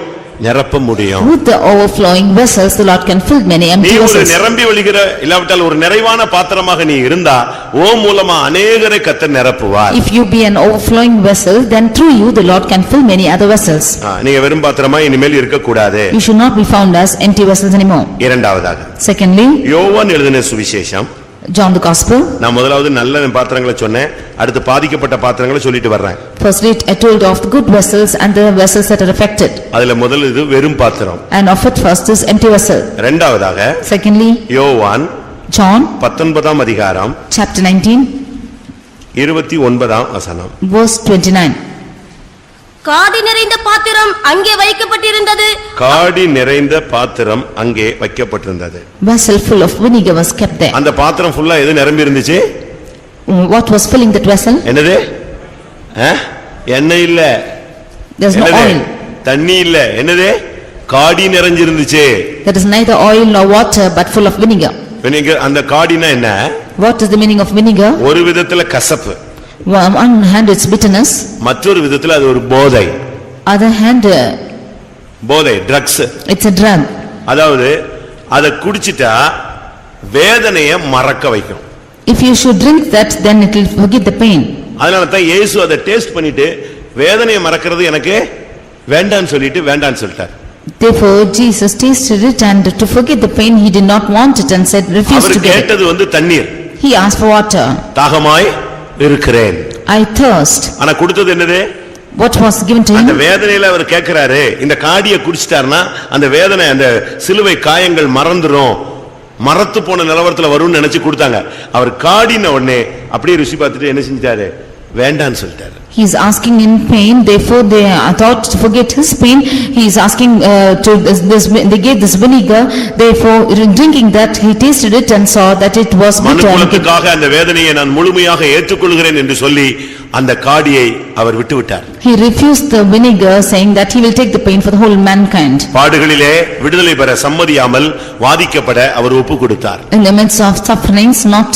நிரப்ப முடியும். With the overflowing vessels, the Lord can fill many empty நீ ஒரு vessels. நிரம்பி வழிகிற இல்லாவிட்டால் ஒரு நிறைவான பாத்திரமாக நீ இருந்தா ஓ மூலமா அநேகரை கர்த்தர் நிரப்புவார். If you be an overflowing vessel, then through you the Lord can fill many other vessels. நீங்க வெறும் பாத்திரமா இனிமேல் இருக்க கூடாது. You should not be found as empty vessels anymore. இரண்டாவதாக Secondly, யோவான் எழுதின சுவிசேஷம். John the Gospel. நான் முதலாவது நல்ல பாத்திரங்களை சொன்னேன், அடுத்து பாதிக்கப்பட்ட பாத்திரங்களை சொல்லிட்டு வர்றேன். Firstly, I told of the good vessels and the vessels that are affected. அதுல முதல் இது வெறும் பாத்திரம். And of it first is empty vessel. இரண்டாவதாக Secondly, யோவான் John 19 அதிகாரம் chapter 19 29 வசனம். verse 29. காடி நிறைந்த பாத்திரம் அங்கே வைக்கப்பட்டிருந்தது. காடி நிறைந்த பாத்திரம் அங்கே வைக்கப்பட்டிருந்தது. Vessel full of vinegar was kept there. அந்த பாத்திரம் ஃபுல்லா எது நிரம்பி இருந்துச்சு? What was filling that vessel? என்னது? எண்ணெய் இல்ல. There's no oil. தண்ணி இல்ல. என்னது? காடி நிறைஞ்சிருந்துச்சு. There is neither oil nor water but full of vinegar. Vinegar, அந்த காடினா என்ன? What is the meaning of vinegar? ஒரு விதத்துல கசப்பு. On one hand it's bitterness. மற்றொரு விதத்துல அது ஒரு போதை. Other hand போதை, ட்ரக்ஸ். it's a drug. அதாவது அத குடிச்சிட்டா வேதனையை மறக்க வைக்கும். If you should drink that, then it will forget the pain. அதனால தான் இயேசு அதை டேஸ்ட் பண்ணிட்டு வேதனையை மறக்கிறது எனக்கு வேண்டான்னு சொல்லிட்டார். Therefore Jesus tasted it, and to forget the pain he did not want it and said refused our to get it. கேட்டது தண்ணீர். He asked for water. தாகமாய் இருக்கிறேன். I thirst. ஆனா கொடுத்தது என்னது? What was given to அந்த him? வேதனையில அவர் கேட்கிறாரு, இந்த காடியை குடிச்சிட்டாருன்னா அந்த வேதனை, அந்த சிலுவை காயங்கள் மறந்துரும், மறத்து போன நிலவரத்துல வரும்னு நினைச்சு கொடுத்தாங்க. அவர் காடின உடனே அப்படியே ருசி பார்த்துட்டு என்ன செஞ்சிட்டாரு? வேண்டான்னு சொல்லிட்டாரு. He is asking in pain, therefore they thought to forget his pain. He is asking they gave this vinegar, therefore in drinking that he tasted it and saw that it was bitter. மனுக்குலத்துக்காக அந்த வேதனையை நான் முழுமையாக ஏற்றுக்கொள்கிறேன் என்று சொல்லி அந்த காடியை அவர் விட்டுவிட்டார். He refused the vinegar, saying that he will take the pain for the whole mankind. பாடுகளிலே விடுதலை பெற சம்மதியாமல் வாதிக்கப்பட அவர் ஒப்பு கொடுத்தார். In the midst of sufferings, not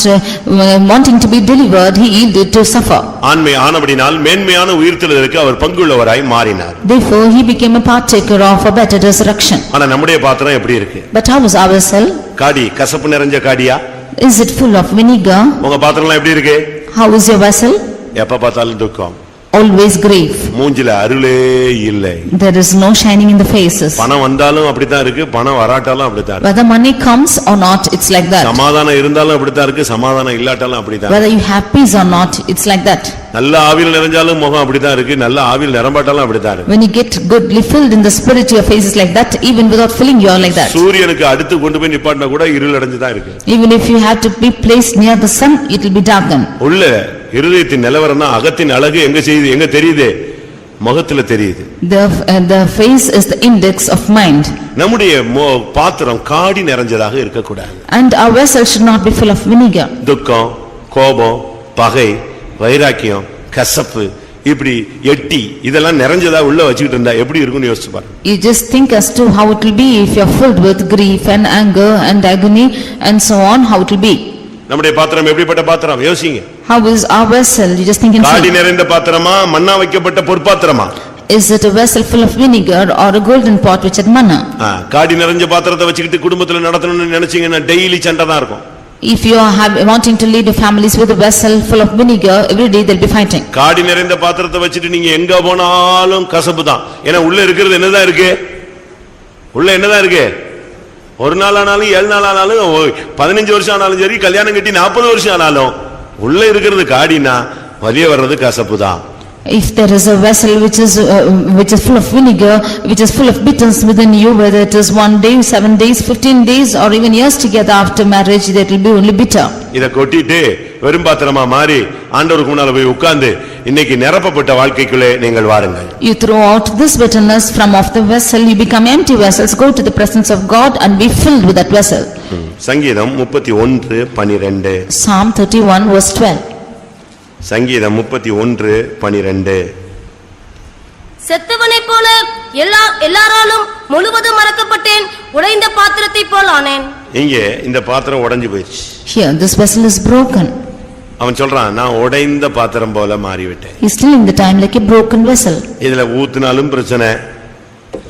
wanting to be delivered, he yielded to suffer. ஆண்மை ஆனபடினால் மேன்மையான உயிர்த்தெழுதலுக்கு அவர் பங்குள்ளவராய் மாறினார். Therefore he became a partaker of a better resurrection. ஆனா நம்முடைய பாத்திரம் எப்படி இருக்கு? But how is our vessel? காடி கசப்பு நிறைஞ்ச காடியா? Is it full of vinegar? உங்க பாத்திரம்லாம் எப்படி இருக்கு? How is your vessel? எப்ப பார்த்தாலும் துக்கம். Always grief. மூஞ்சில அருளே இல்லை. There is no shining in the faces. பணம் வந்தாலும் அப்படித்தான் இருக்கு, பணம் வராட்டாலும் அப்படித்தான் இருக்கு. Whether money comes or not, it's like that. சமாதானம் இருந்தாலும் அப்படித்தான் இருக்கு, சமாதானம் இல்லாட்டாலும் அப்படித்தான். Whether you have peace or not, it's like that. நல்ல ஆவியில் நிறைஞ்சாலும் முகம் அப்படித்தான் இருக்கு, நல்ல ஆவியில் நிரம்பாட்டாலும் அப்படித்தான் இருக்கு. When you get goodly filled in the spirit, your face is like that. Even without filling, you are like that. சூரியனுக்கு அடுத்து கொண்டு போய் நிப்பாட்டினா கூட இருள் அடைஞ்சுதான் இருக்கு. Even if you have to be placed near the sun, it will be darkened. உள்ள இருதயத்தின் நிலவரம்னா அகத்தின் அழகு எங்க தெரியுது? முகத்துல தெரியுது. The face is the index of mind. நம்முடைய பாத்திரம் காடி நிறைஞ்சதாக இருக்கக்கூடாது. And our vessel should not be full of vinegar. துக்கம், கோபம், பகை, வைராக்கியம், கசப்பு, இப்படி எட்டி இதெல்லாம் நிறைஞ்சதா உள்ள வச்சுக்கிட்டு இருந்தா எப்படி இருக்கும்னு யோசிச்சு பாருங்க. You just think as to how it will be if you are filled with grief and anger and agony and so on, how it will be. நம்முடைய பாத்திரம் எப்படிப்பட்ட பாத்திரம் யோசிங்க. How is our vessel? You just think in காடி நிறைந்த பாத்திரமா, மண்ணா வைக்கப்பட்ட பொற்பாத்திரமா? Is it a vessel full of vinegar or a golden pot which had manna? காடி நிறைஞ்ச பாத்திரத்தை வச்சுக்கிட்டு குடும்பத்துல நடத்தணும்னு நினைச்சீங்கன்னா டெய்லி சண்டை தான் இருக்கும். If you are wanting to lead your families with a vessel full of vinegar, every day they'll be fighting. காடி நிறைந்த பாத்திரத்தை வச்சுட்டு நீங்க எங்க போனாலும் கசப்பு தான். ஏன்னா உள்ள இருக்கிறது என்னதான் இருக்கு? உள்ள என்னதான் இருக்கு? ஒரு நாள் ஆனாலும் 7 நாள் ஆனாலும் 15 வருஷம் ஆனாலும் சரி, கல்யாணம் கட்டி 40 வருஷம் ஆனாலும் உள்ள இருக்கிறது காடினா வெளியே வர்றது கசப்பு தான். If there is a vessel which is full of vinegar, which is full of bitterness within you, whether it is 1 day, 7 days, 15 days or even years together after marriage, that will be only bitter. இத கொட்டிட்டு வெறும் பாத்திரமா மாறி ஆண்டவருக்கு முன்னால போய் உட்கார்ந்து இன்னைக்கு நிரப்பப்பட்ட வாழ்க்கைக்குள்ளே நீங்கள் வாருங்கள். You throw out this bitterness from off the vessel, you become empty vessels, go to the presence of God and be filled with that vessel. சங்கீதம் 31:12. Psalm 31 verse 12. சங்கீதம் 31:12. செத்தவனைப் போல எல்லாராலும் முழுவதும் மறக்கப்பட்டேன், உடைந்த பாத்திரத்தைப் போல் ஆனேன். இங்கே இந்த பாத்திரம் உடைஞ்சு போயிடுச்சு. Here this vessel is broken. அவன் சொல்றான், நான் உடைந்த பாத்திரம் போல மாறிவிட்டேன். He is telling the time like a broken vessel. இதுல ஊத்துனாலும் பிரச்சனை.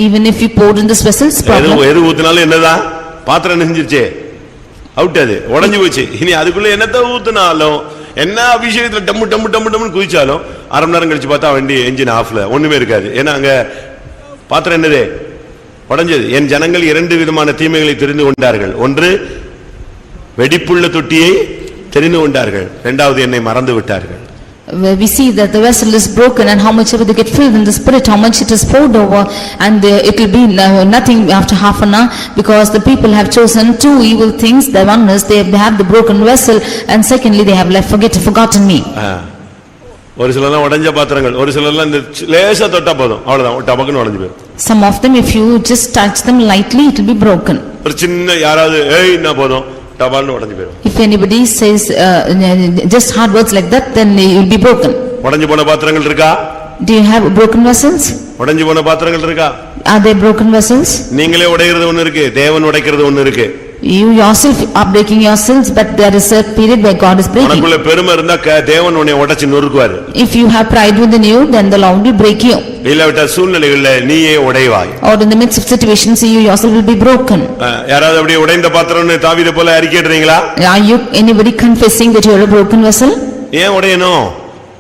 Even if you poured in this vessel, it's problem. எது ஊத்துனாலும் என்னதான்? பாத்திரம் நெஞ்சிருச்சே, அவுட், அது உடைஞ்சு போச்சு. இனி அதுக்குள்ள என்னத்த ஊத்துனாலும், என்ன அபிஷேகத்துல டம்மு டம்மு டம்மு டம்முன்னு குதிச்சாலும் 1/2 மணி நேரம் கழிச்சு பார்த்தா வண்டி என்ஜின் ஆஃப்ல, ஒண்ணுமே இருக்காது. ஏன்னா அங்க பாத்திரம் என்னது? உடைஞ்சது. என் ஜனங்கள் 2 விதமான தீமைகளை தெரிந்து கொண்டார்கள். ஒன்று, வெடிப்புள்ள தொட்டியை தெரிந்து கொண்டார்கள். 2வது, என்னை மறந்து விட்டார்கள். We see that the vessel is broken, and how much ever they get filled in the spirit, how much it is poured over, and it will be nothing after half an hour, because the people have chosen 2 evil things. The one is they have the broken vessel, and secondly they have forgotten me. ஒரு சிலர்லாம் உடைஞ்ச பாத்திரங்கள், ஒரு சிலர்லாம் இந்த லேசா தொட்டா போதும், அவ்வளவுதான் டபக்குன்னு உடைஞ்சு போயிடும். Some of them, if you just touch them lightly, it will be broken. ஒரு சின்ன யாராவது ஏய்னா போதும் டபால்னு உடைஞ்சு போயிடும். If anybody says just hard words like that, then it will be broken. உடைஞ்சு போன பாத்திரங்கள் இருக்கா? Do you have broken vessels? உடைஞ்சு போன பாத்திரங்கள் இருக்கா? Are there broken vessels? நீங்களே உடைக்கிறது ஒண்ணு இருக்கு, தேவன் உடைக்கிறது ஒண்ணு இருக்கு. You yourself are breaking yourselves, but there is a period where God is breaking. உனக்குள்ள பெருமை இருந்தா தேவன் உன்னை உடைச்சு நொறுக்குவாரு. If you have pride within you, then the Lord will break you. இல்லாவிட்டா சூழ்நிலைகள்ல நீயே உடைவாய். Or in the midst of situations, you yourself will be broken. யாராவது அப்படியே உடைந்த பாத்திரம்னு தாவீதை போல அறிக்கையிடுறீங்களா? Are you anybody confessing that you are a broken vessel? ஏன் உடையணும்?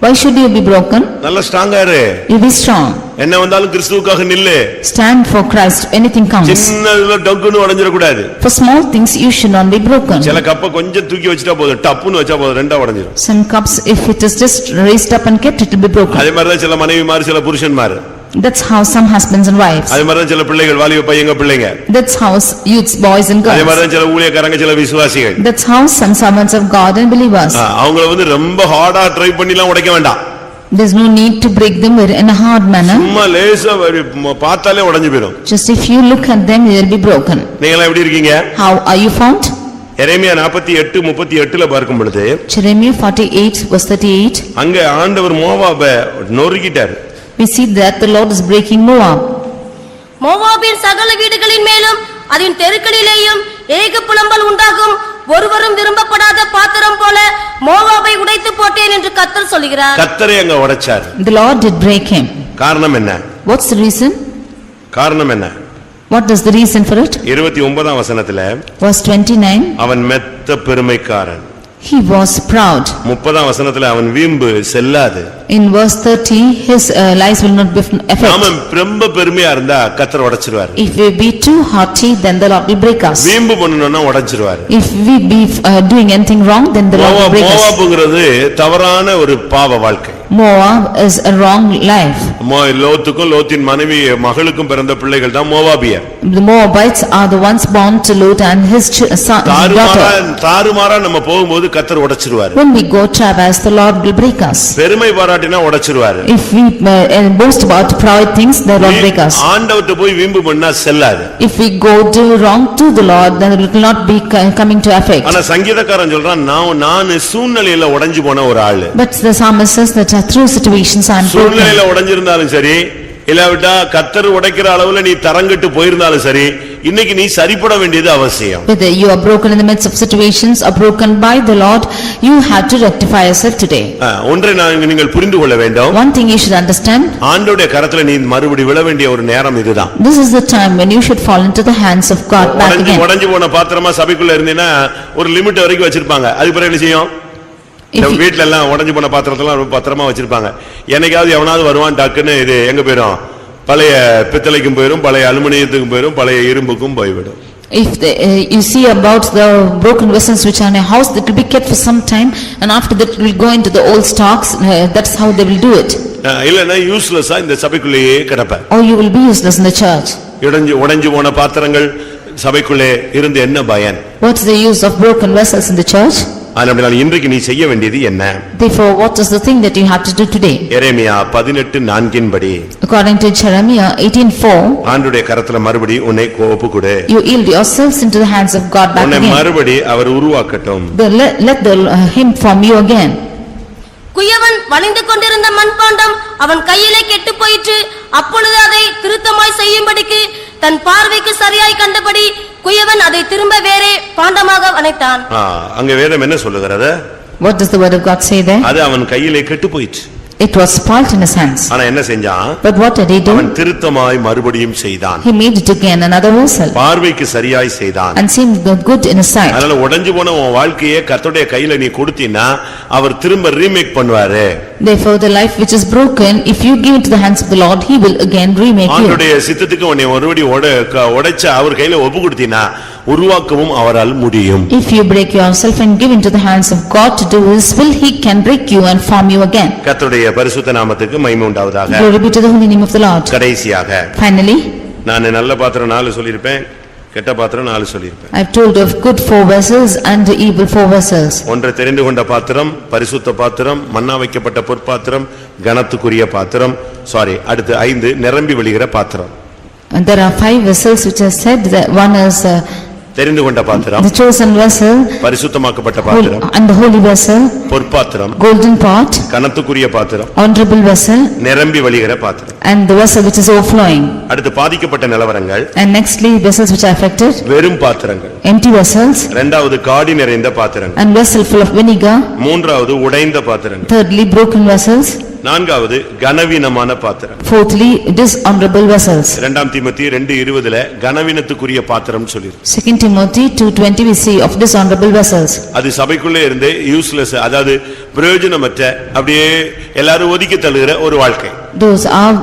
Why should you be broken? நல்ல ஸ்ட்ராங்கா இரு. You be strong. என்ன வந்தாலும் கிறிஸ்துவுக்காக நில்லு. Stand for Christ, anything comes. சின்னதுல டக்குன்னு உடைஞ்சிர கூடாது. For small things, you should not be broken. சில கப்ப கொஞ்சம் தூக்கி வச்சிட்டா போதும், டப்புன்னு வச்சா போதும், ரெண்டா உடைஞ்சிரும். Some cups, if it is just raised up and kept, it will be broken. அதே மாதிரி தான் சில மனைவிமார், சில புருஷன்மார். That's how some husbands and wives. அதே மாதிரி தான் சில பிள்ளைகள், வாலிப பையங்க பிள்ளைங்க. That's how youths, boys and girls. அதே மாதிரி தான் சில ஊழியக்காரங்க, சில விசுவாசிகள். That's how some servants of God and believers. அவங்கள ரொம்ப ஹார்டா ட்ரை பண்ணிலாம் உடைக்க வேண்டாம். There's no need to break them in a hard manner. சும்மா லேசா பார்த்தாலே உடைஞ்சு போயிடும். Just if you look at them, they will be broken. நீங்க எப்படி இருக்கீங்க? How are you found? எரேமியா 48:38 பார்க்கும் பொழுது, Jeremiah 48 verse 38. அங்க ஆண்டவர் மோவாபை நொறுக்கிட்டார். We see that the Lord is breaking Moab. மோவாபின் சகல வீடுகளின் மேலும் அதன் தெருக்களிலேயும் ஏக புலம்பல் உண்டாகும். ஒருவரும் விரும்பப்படாத பாத்திரம் போல மோவாபை உடைத்து போட்டேன் என்று கர்த்தர் சொல்கிறார். கர்த்தரே அங்க உடைச்சார். The Lord did break him. காரணம் என்ன? What's the reason? காரணம் என்ன? What is the reason for it? 29ஆம் வசனத்துல, Verse 29. அவன் மெத்த பெருமைக்காரன். He was proud. 30ஆம் வசனத்துல, அவன் வீம்பு செல்லாது. In verse 30, his lies will not be affected. அவன் ரொம்ப பெருமையா இருந்தா கர்த்தர் உடைச்சிருவார். If we be too haughty, then the Lord will break us. வீம்பு பண்ணனும்னா உடைச்சிருவார். If we be doing anything wrong, then the Lord will break us. மோவாபுங்கிறது தவறான ஒரு பாவ வாழ்க்கை. Moab is a wrong life. லோத்துக்கும் லோத்தின் மனைவி மகளுக்கும் பிறந்த பிள்ளைகள் தான் மோவாபியர். The Moabites are the ones born to Lot and his daughter. தாறுமாறா நம்ம போகும்போது கர்த்தர் உடைச்சிருவார். When we go traverse, the Lord will break us. பெருமை பாராட்டினா உடைச்சிருவார். If we boast about proud things, the Lord break us. ஆண்டவர்ட்ட போய் வீம்பு பண்ணா செல்லாது. If we go do wrong to the Lord, then it will not be coming to effect. ஆனா சங்கீதக்காரன் சொல்றான், நான் சூழ்நிலையில உடைஞ்சு போன ஒரு ஆளு. But the psalmist says that through situations I am broken. சூழ்நிலையில உடைஞ்சிருந்தாலும் சரி, இல்லாவிட்டா கர்த்தர் உடைக்கிற அளவுல நீ தரங்கட்டு போயிருந்தாலும் சரி, இன்னைக்கு நீ சரிபட வேண்டியது அவசியம். Whether you are broken in the midst of situations or broken by the Lord, you have to rectify yourself today. ஒன்றை நீங்கள் புரிந்து கொள்ள வேண்டும். One thing you should understand. ஆண்டவருடைய கரத்துல நீ மறுபடி விழ வேண்டிய ஒரு நேரம் இதுதான். This is the time when you should fall into the hands of God back again. உடைஞ்சு போன பாத்திரமா சபைக்குள்ள இருந்தீனா ஒரு லிமிட் வரைக்கும் வச்சிருப்பாங்க. அதுக்கு பிறகு என்ன செய்யும்? வீட்ல எல்லாம் உடைஞ்சு போன பாத்திரத்தெல்லாம் பத்திரமா வச்சிருப்பாங்க. என்னைக்காவது எவனாவது வருவான், டக்குன்னு இது எங்க போயிரும்? பழைய பித்தளைக்கும் போயிரும், பழைய அலுமினியத்துக்கும் போயிரும், பழைய இரும்புக்கும் போய்விடும். If you see about the broken vessels which are in a house, that will be kept for some time, and after that it will go into the old stocks. That's how they will do it. இல்லனா யூஸ்லெஸ்ஸா இந்த சபைக்குள்ளேயே கிடப்ப. Or you will be useless in the church. உடைஞ்சு போன பாத்திரங்கள் சபைக்குள்ளே இருந்து என்ன பயன்? What is the use of broken vessels in the church? அதனால இன்றைக்கு நீ செய்ய வேண்டியது என்ன? Therefore, what is the thing that you have to do today? எரேமியா 18:4 படி, according to Jeremiah 18:4, ஆண்டவருடைய கரத்துல மறுபடி உன்னை ஒப்புக்கொடு. You yield yourselves into the hands of God back உன்னை again. மறுபடி அவர் உருவாக்கட்டும். Let him form you again. குயவன் வளைந்து கொண்டிருந்த மண்பாண்டம் அவன் கையிலே கெட்டு போயிற்று. அப்பொழுது அதை திருத்தமாய் செய்யும்படிக்கு தன் பார்வைக்கு சரியாய் கண்டபடி குயவன் அதை திரும்ப வேறே பாண்டமாக வளைத்தான். அங்க வேதம் என்ன சொல்லுகிறது? What does the word of God say there? அது அவன் கையிலே கெட்டு போயிற்று. It was spoiled in his hands. ஆனா என்ன செஞ்சான்? But what did he do? அவன் திருத்தமாய் மறுபடியும் செய்தான். He made it again another vessel. பார்வைக்கு சரியாய் செய்தான். And seemed good in his sight. அதனால உடைஞ்சு போன உன் வாழ்க்கையை கர்த்தருடைய கையில நீ கொடுத்தீனா அவர் திரும்ப ரீமேக் பண்ணுவாரு. Therefore the life which is broken, if you give it to the hands of the Lord, he will again remake you. ஆண்டவருடைய சித்தத்துக்கு உன்னை ஒருபடி உடைச்ச அவர் கையில ஒப்பு கொடுத்தீனா உருவாக்கவும் அவரால் முடியும். If you break yourself and give into the hands of God to do his will, he can break you and form you again. கர்த்தருடைய பரிசுத்த நாமத்துக்கு மகிமை உண்டாவதாக. Glory be to the holy name of the Lord. கடைசியாக Finally, நான் நல்ல பாத்திரம் 4 சொல்லிருப்பேன். கெட்ட பாத்திரம் 4 சொல்லியிருப்பேன். I've told of good 4 vessels and evil 4 vessels. ஒன்று தெரிந்து கொண்ட பாத்திரம், பரிசுத்த பாத்திரம், மன்னா வைக்கப்பட்ட பொற்பாத்திரம், கனத்துக்குரிய பாத்திரம். அடுத்து 5 நிரம்பி வழிகிற பாத்திரம். And there are 5 vessels which are said, that one is தெரிந்து கொண்ட பாத்திரம், the chosen vessel, பரிசுத்தமாக்கப்பட்ட பாத்திரம், and the holy vessel, பொற்பாத்திரம், golden pot, கனத்துக்குரிய பாத்திரம், honorable vessel, நிரம்பி வழிகிற பாத்திரம். and the vessel which is overflowing. அடுத்து பாதிக்கப்பட்ட நிலவரங்கள், And nextly, vessels which are affected, வெறும் பாத்திரங்கள். empty vessels, இரண்டாவது காடி நிறைந்த பாத்திரங்கள். and vessel full of vinegar. மூன்றாவது உடைந்த பாத்திரங்கள். Thirdly, broken vessels. நான்காவது கனவீனமான பாத்திரம். Fourthly, dishonorable vessels. 2 தீமோத்தேயு 2:20 கனவீனத்துக்குரிய பாத்திரம் சொல்லிருக்கு. 2 Timothy 2:20 we see of dishonorable vessels. அது சபைக்குள்ளே இருந்தே யூஸ்லெஸ், அதாவது பிரயோஜனமற்ற, அப்படியே எல்லாரும் ஒதுக்கி தள்ளுகிற ஒரு வாழ்க்கை. Those are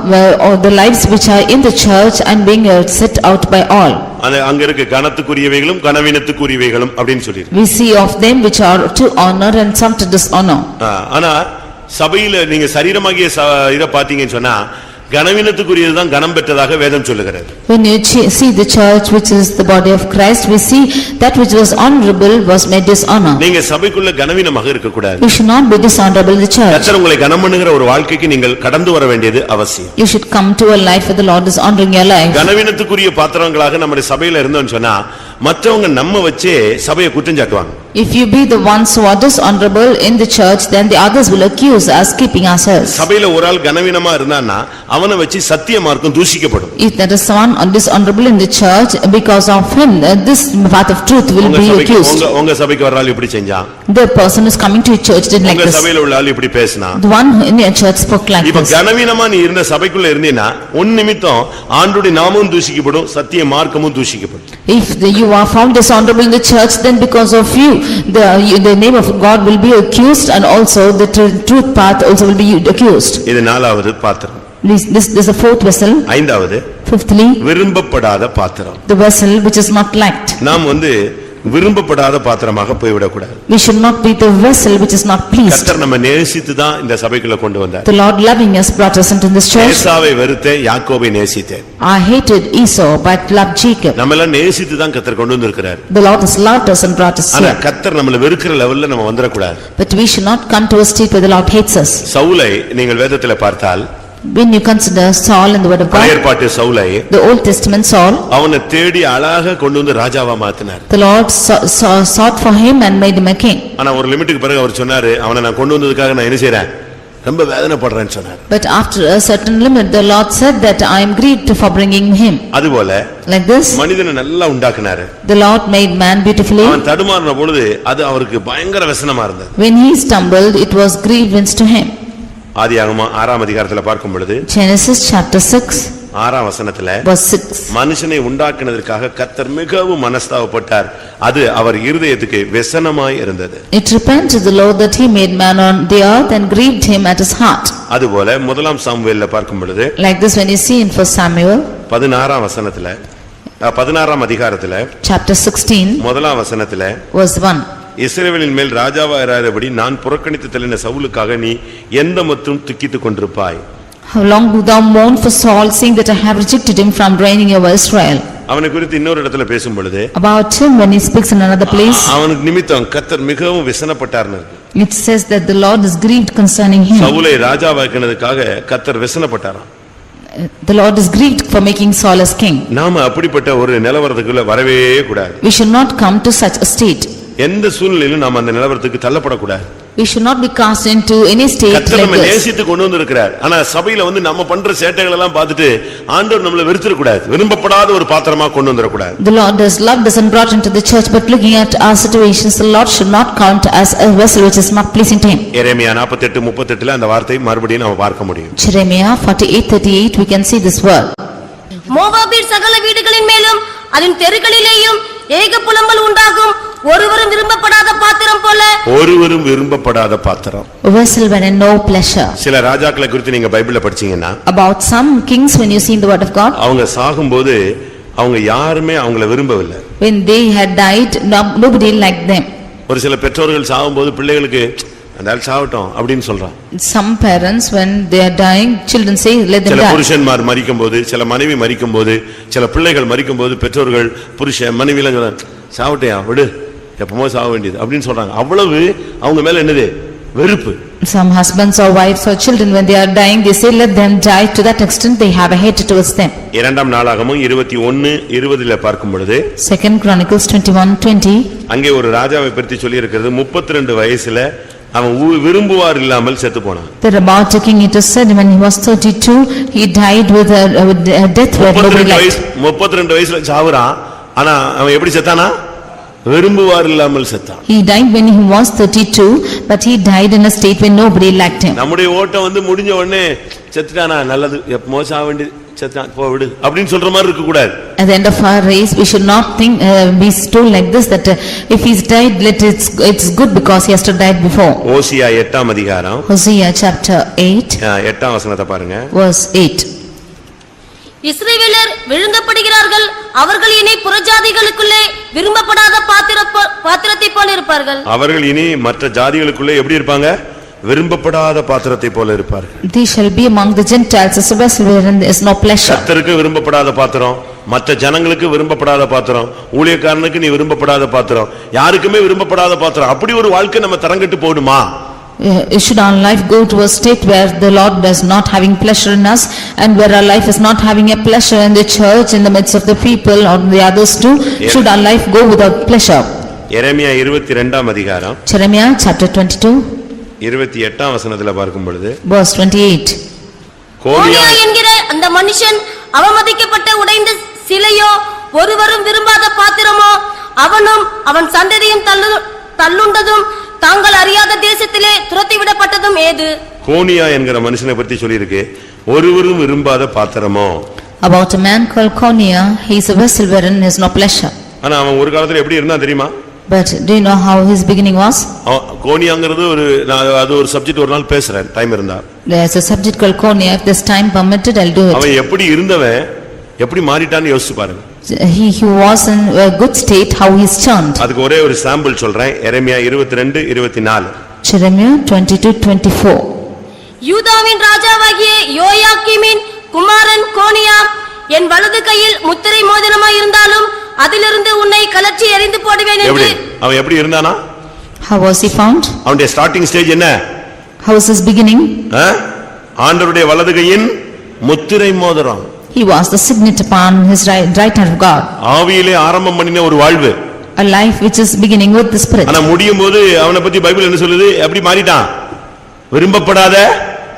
the lives which are in the church and being set out by all. அங்க இருக்க கனத்துக்குரியவைகளும் கனவீனத்துக்குரியவைகளும் அப்படின்னு சொல்லிருக்கு. We see of them which are to honor and some to dishonor. ஆனா சபையில நீங்க சரீரமாகிய இத பாத்தீங்கன்னு சொன்னா கனவீனத்துக்குரியதுதான் கனம் பெற்றதாக வேதம் சொல்லுகிறது. When you see the church which is the body of Christ, we see that which was honorable was made dishonor. நீங்க சபைக்குள்ள கனவீனமாக இருக்க கூடாது. You should not be dishonorable in the church. கர்த்தர் உங்களை கனம் பண்ணுகிற ஒரு வாழ்க்கைக்கு நீங்கள் கடந்து வர வேண்டியது அவசியம். You should come to a life where the Lord is honoring your life. கனவீனத்துக்குரிய பாத்திரங்களாக நம்முடைய சபையில இருந்தோம்னு சொன்னா மற்றவங்க நம்ம வச்சே சபையை குற்றம் சாட்டுவாங்க. If you be the ones who are dishonorable in the church, then the others will accuse us keeping ourselves. சபையில ஒரு ஆள் கனவீனமா இருந்தான்னா அவனை வச்சு சத்திய மார்க்கம் தூஷிக்கப்படும். If there is someone dishonorable in the church, because of him this path of truth will be accused. உங்க சபைக்கு வர ஆள் இப்படி செஞ்சான், The person who is coming to your church did like உங்க this. சபையில உள்ள ஆள் இப்படி பேசினா, The one in your church spoke like இப்ப this. கனவீனமா நீ இருந்த சபைக்குள்ள இருந்தீனா உன் நிமித்தம் ஆண்டவருடைய நாமமும் தூஷிக்கப்படும், சத்திய மார்க்கமும் தூஷிக்கப்படும். If you are found dishonorable in the church, then because of you the name of God will be accused, and also the truth path also will be accused. இது 4வது பாத்திரம். This is the 4th vessel. 5வது Fifthly, விரும்பப்படாத பாத்திரம். the vessel which is not liked. நாம் விரும்பப்படாத பாத்திரமாக போய்விடக் கூடாது. We should not be the vessel which is not pleased. கர்த்தர் நம்ம நேசித்து தான் இந்த சபைக்குள்ள கொண்டு வந்தார். The Lord loving us brought us into this church. ஏசாவை வெறுத்தேன், யாக்கோபை நேசித்தேன். I hated Esau but loved Jacob. நம்ம எல்லாம் நேசித்து தான் கர்த்தர் கொண்டு வந்திருக்கிறார். The Lord has loved us and brought us ஆனா here. கர்த்தர் நம்மள வெறுக்கிற லெவல்ல நம்ம வந்தற கூடாது. But we should not come to a state where the Lord hates us. சவுலை நீங்கள் வேதத்திலே பார்த்தால், When you consider Saul in the word of பழைய God, ஏற்பாட்டு சவுலை, the Old Testament Saul, அவனை தேடி அழகாக கொண்டு வந்து ராஜாவா மாத்தினார். the Lord sought for him and made him a king. ஆனா ஒரு லிமிட்டுக்கு பிறகு அவர் சொன்னாரு, அவனை நான் கொண்டு வந்ததுக்காக நான் என்ன செய்றேன், ரொம்ப வேதனைப்படுறேன்னு சொன்னார். But after a certain limit, the Lord said that I am grieved for bringing him. அதுபோல Like this, மனிதனை நல்லா உண்டாக்குனாரு. the Lord made man beautifully. அவன் தடுமாறின பொழுது அது அவருக்கு பயங்கர व्यसனமா இருந்தது. When he stumbled, it was grievance to him. ஆதியாகமம் 6ஆம் அதிகாரத்துல பார்க்கும் பொழுது, Genesis chapter 6 6ஆம் வசனத்துல, verse 6. மனுஷனை உண்டாக்குனதற்காக கர்த்தர் மிகவும் மனஸ்தாபப்பட்டார், அது அவர் இருதயத்துக்கு व्यसனமாய் இருந்தது. It repented the Lord that he made man on the earth and grieved him at his heart. அதுபோல 1ஆம் சாமுவேல்ல பார்க்கும் பொழுது, Like this, when you see in 1 Samuel 16ஆம் வசனத்துல, 16ஆம் அதிகாரத்துல, chapter 16 1ஆம் வசனத்துல, verse 1. இஸ்ரவேலின் மேல் ராஜாவாயிராதபடி நான் புறக்கணித்து தள்ளின சவுலுக்காக நீ எந்த மட்டும் துக்கித்துக் கொண்டிருப்பாய்? How long do thou mourn for Saul, seeing that I have rejected him from reigning over Israel? அவனை குறித்து இன்னொரு இடத்துல பேசும் பொழுது, About him, when he speaks in another place, அவனுக்கு நிமித்தம் கர்த்தர் மிகவும் விசனப்பட்டார்னு இருக்கு. it says that the Lord is grieved concerning him. சவுலை ராஜாவாக்கினதுக்காக கர்த்தர் விசனப்பட்டாராம். The Lord is grieved for making Saul as king. நாம அப்படிப்பட்ட ஒரு நிலவரத்துக்குள்ள வரவே கூடாது. We should not come to such a state. எந்த சூழ்நிலையிலும் நாம அந்த நிலவரத்துக்கு தள்ளப்படக்கூடாது. We should not be cast into any state கர்த்தர் like நம்ம this. நேசித்து கொண்டு வந்திருக்கிறார். ஆனா சபையில நம்ம பண்ற சேட்டைகள் எல்லாம் பார்த்துட்டு ஆண்டவர் நம்மள வெறுத்துற கூடாது. விரும்பப்படாத ஒரு பாத்திரமா கொண்டு வந்திர கூடாது. The Lord has loved us and brought into the church, but looking at our situations, the Lord should not count as a vessel which is not pleasing to him. எரேமியா 48:38 அந்த வார்த்தையை மறுபடியும் நாம பார்க்க முடியும். Jeremiah 48:38 we can see this word. மோவாபின் சகல வீடுகளின் மேலும் அதன் தெருக்களிலேயும் ஏக புலம்பல் உண்டாகும், ஒருவரும் விரும்பப்படாத பாத்திரம் போல. ஒருவரும் விரும்பப்படாத பாத்திரம். A vessel wherein no pleasure. சில ராஜாக்களை குறித்து நீங்க பைபிள்ல படிச்சீங்கன்னா, About some kings, when you see in the word of God, அவங்க சாகும்போது அவங்க யாருமே அவங்கள விரும்பவில்லை. when they had died, nobody liked them. ஒரு சில பெற்றோர்கள் சாகும்போது பிள்ளைகளுக்கு அந்த ஆள் சாவட்டும் அப்படின்னு சொல்றான். Some parents when they are dying, children say let them சில die. புருஷன்மார் மரிக்கும்போது, சில மனைவி மரிக்கும்போது, சில பிள்ளைகள் மரிக்கும்போது பெற்றோர்கள் புருஷன் மனைவில சாவட்டையா விடு எப்பமோ சாக வேண்டியது அப்படின்னு சொல்றாங்க. அவ்வளவு அவங்க மேல என்னது வெறுப்பு. Some husbands or wives or children when they are dying, they say let them die. To that extent they have a hate towards them. இரண்டாம் நாளாகமும் 21:20 பார்க்கும் பொழுது 2 Chronicles 21:20. அங்கே ஒரு ராஜாவை பற்றி சொல்லி இருக்கிறது. 32 வயசுல அவன் விரும்புவார் இல்லாமல் செத்து போனான். There about a king, it is said when he was 32, he died with a death where nobody liked. 32 வயசுல சாவுறான். ஆனா அவன் எப்படி செத்தானா? விரும்புவார் இல்லாமல் செத்தான். He died when he was 32, but he died in a state when nobody liked him. நம்முடைய ஓட்டம் முடிஞ்ச உடனே செத்துட்டானா நல்லது எப்பமோ சாக வேண்டியது செத்தான் போ விடு அப்படின்னு சொல்ற மாதிரி இருக்க கூடாது. At the end of our race, we should not think, be told like this, that if he's died, it's good because he has to died before. ஓசியா 8ஆம் அதிகாரம் Hosea chapter 8, 8ஆம் வசனத்தை பாருங்க. verse 8. இஸ்ரவேலர் விழுங்கப்படுகிறார்கள், அவர்கள் இனி புறஜாதிகளுக்குள்ளே விரும்பப்படாத பாத்திரத்தை போல இருப்பார்கள். அவர்கள் இனி மற்ற ஜாதிகளுக்குள்ளே எப்படி இருப்பாங்க? விரும்பப்படாத பாத்திரத்தை போல இருப்பார்கள். They shall be among the Gentiles as a vessel wherein there is no pleasure. கர்த்தருக்கு விரும்பப்படாத பாத்திரம், மற்ற ஜனங்களுக்கு விரும்பப்படாத பாத்திரம், ஊழியக்காரனுக்கு நீ விரும்பப்படாத பாத்திரம், யாருக்குமே விரும்பப்படாத பாத்திரம். அப்படி ஒரு வாழ்க்கை நம்ம தரங்கட்டு போடுமா? Should our life go to a state where the Lord does not having pleasure in us, and where our life is not having a pleasure in the church, in the midst of the people or the others too? Should our life go without pleasure? எரேமியா 22ஆம் அதிகாரம் Jeremiah chapter 22, 28ஆம் வசனத்துல பார்க்கும் பொழுது verse 28. கோனியா என்கிற அந்த மனுஷன் அவமதிக்கப்பட்ட உடைந்த சிலையோ, ஒருவரும் விரும்பாத பாத்திரமோ, அவனும் அவன் சந்ததியும் தள்ளுண்டதும் தாங்கள் அறியாத தேசத்திலே துரத்திவிடப்பட்டதும் ஏது? கோனியா என்கிற மனுஷனை பற்றி சொல்லியிருக்கு. ஒருவரும் விரும்பாத பாத்திரமோ. About a man called Konia, he is a vessel wherein is no pleasure. ஆனா அவன் ஒரு காலத்துல எப்படி இருந்தா தெரியுமா? But do you know how his beginning was? கோனியாங்கிறது அது ஒரு சப்ஜெக்ட் ஒரு நாள் பேசுறேன் டைம் இருந்தா. There is a subject called Konia. If this time permitted, I'll do it. அவன் எப்படி இருந்தவன் எப்படி மாறிட்டான்னு யோசிச்சு பாருங்க. He was in a good state, how he's turned. அதுக்கு ஒரே ஒரு சாம்பிள் சொல்றேன். எரேமியா 22:24. Jeremiah 22:24. யூதாவின் ராஜாவாகிய யோயாக்கீமின் குமாரன் கோனியா என் வலது கையில் முத்திரை மோதிரமாய் இருந்தாலும் அதிலிருந்து உன்னை கலற்றி எறிந்து போடுவேன் என்று. அவன் எப்படி இருந்தானா? How was he found? அவனுடைய ஸ்டார்டிங் ஸ்டேஜ் என்ன? How was his beginning? ஆண்டவருடைய வலது கையின் முத்திரை மோதிரம். He was the signet upon his right hand of God. ஆவியிலே ஆரம்பம் பண்ணின ஒரு வாழ்வு. A life which is beginning with the Spirit. ஆனா முடியும் போது அவனை பத்தி பைபிள் என்ன சொல்லுது? எப்படி மாறிட்டான்? விரும்பப்படாத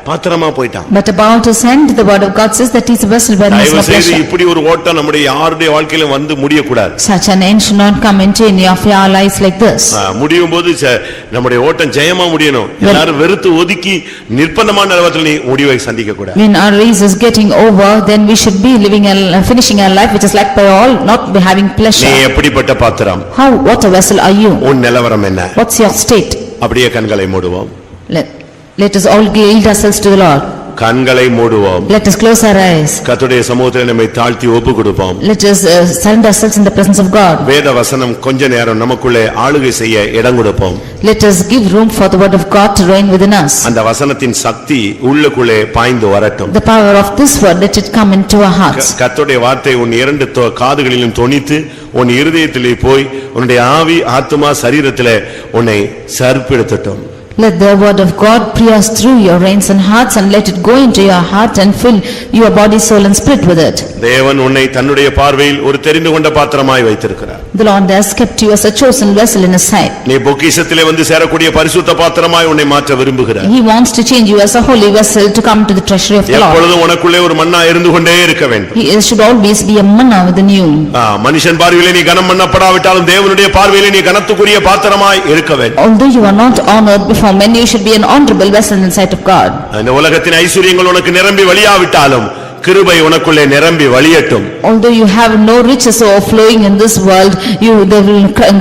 பாத்திரமா போய்ட்டான். But about his end, the word of God says that he is a vessel wherein is no pleasure. இப்படி ஒரு ஓட்டம் நம்முடைய யாருடைய வாழ்க்கையில வந்து முடிய கூடாது. Such an end should not come into any of our lives like this. முடியும் போது நம்முடைய ஓட்டம் ஜெயமா முடியணும். எல்லாரும் வெறுத்து ஒதுக்கி நிர்பந்தமான நிலவரத்தில் நீ முடிவை சந்திக்க கூடாது. When our race is getting over, then we should be living finishing our life which is like by all, not be having pleasure. நீ எப்படிப்பட்ட பாத்திரம்? What a vessel are you? உன் நிலவரம் என்ன? What's your state? அப்படியே கண்களை மூடுவோம். Let us all yield ourselves to the Lord. கண்களை மூடுவோம். Let us close our eyes. கர்த்தருடைய சமூகத்தில் நம்மை தாழ்த்தி ஒப்பு கொடுப்போம். Let us surrender ourselves in the presence of God. வேத வசனம் கொஞ்ச நேரம் நமக்குள்ளே ஆளுகை செய்ய இடம் கொடுப்போம். Let us give room for the word of God to reign within us. அந்த வசனத்தின் சக்தி உள்ளுக்குள்ளே பாய்ந்து வரட்டும். The power of this word, let it come into our hearts. கர்த்தருடைய வார்த்தை உன் இரண்டு காதுகளிலும் தொனித்து உன் இருதயத்திலே போய் உன்னுடைய ஆவி ஆத்துமா சரீரத்திலே உன்னை சர்ப்பிடுத்தட்டும். Let the word of God pierce through your reins and hearts and let it go into your heart and fill your body, soul and spirit with it. தேவன் உன்னை தன்னுடைய பார்வையில் ஒரு தெரிந்து கொண்ட பாத்திரமாய் வைத்திருக்கிறார். The Lord has kept you as a chosen vessel in his sight. நீ பொக்கிஷத்திலே வந்து சேரக்கூடிய பரிசுத்த பாத்திரமாய் உன்னை மாற்ற விரும்புகிறார். He wants to change you as a holy vessel to come to the treasury of the Lord. எப்பொழுதும் உனக்குள்ளே ஒரு மன்னா இருந்து கொண்டே இருக்க வேண்டும். He should always be a manna within you. மனுஷன் பார்வையிலே நீ கனம் பண்ணப்படாவிட்டாலும் தேவனுடைய பார்வையிலே நீ கனத்துக்குரிய பாத்திரமாய் இருக்க வேண்டும். Although you are not honored before men, you should be an honorable vessel in the sight of God. இந்த உலகத்தின் ஐஸ்வரியங்கள் உனக்கு நிரம்பி வழியாவிட்டாலும் கிருபை உனக்குள்ளே நிரம்பி வழியட்டும். Although you have no riches overflowing in this world, the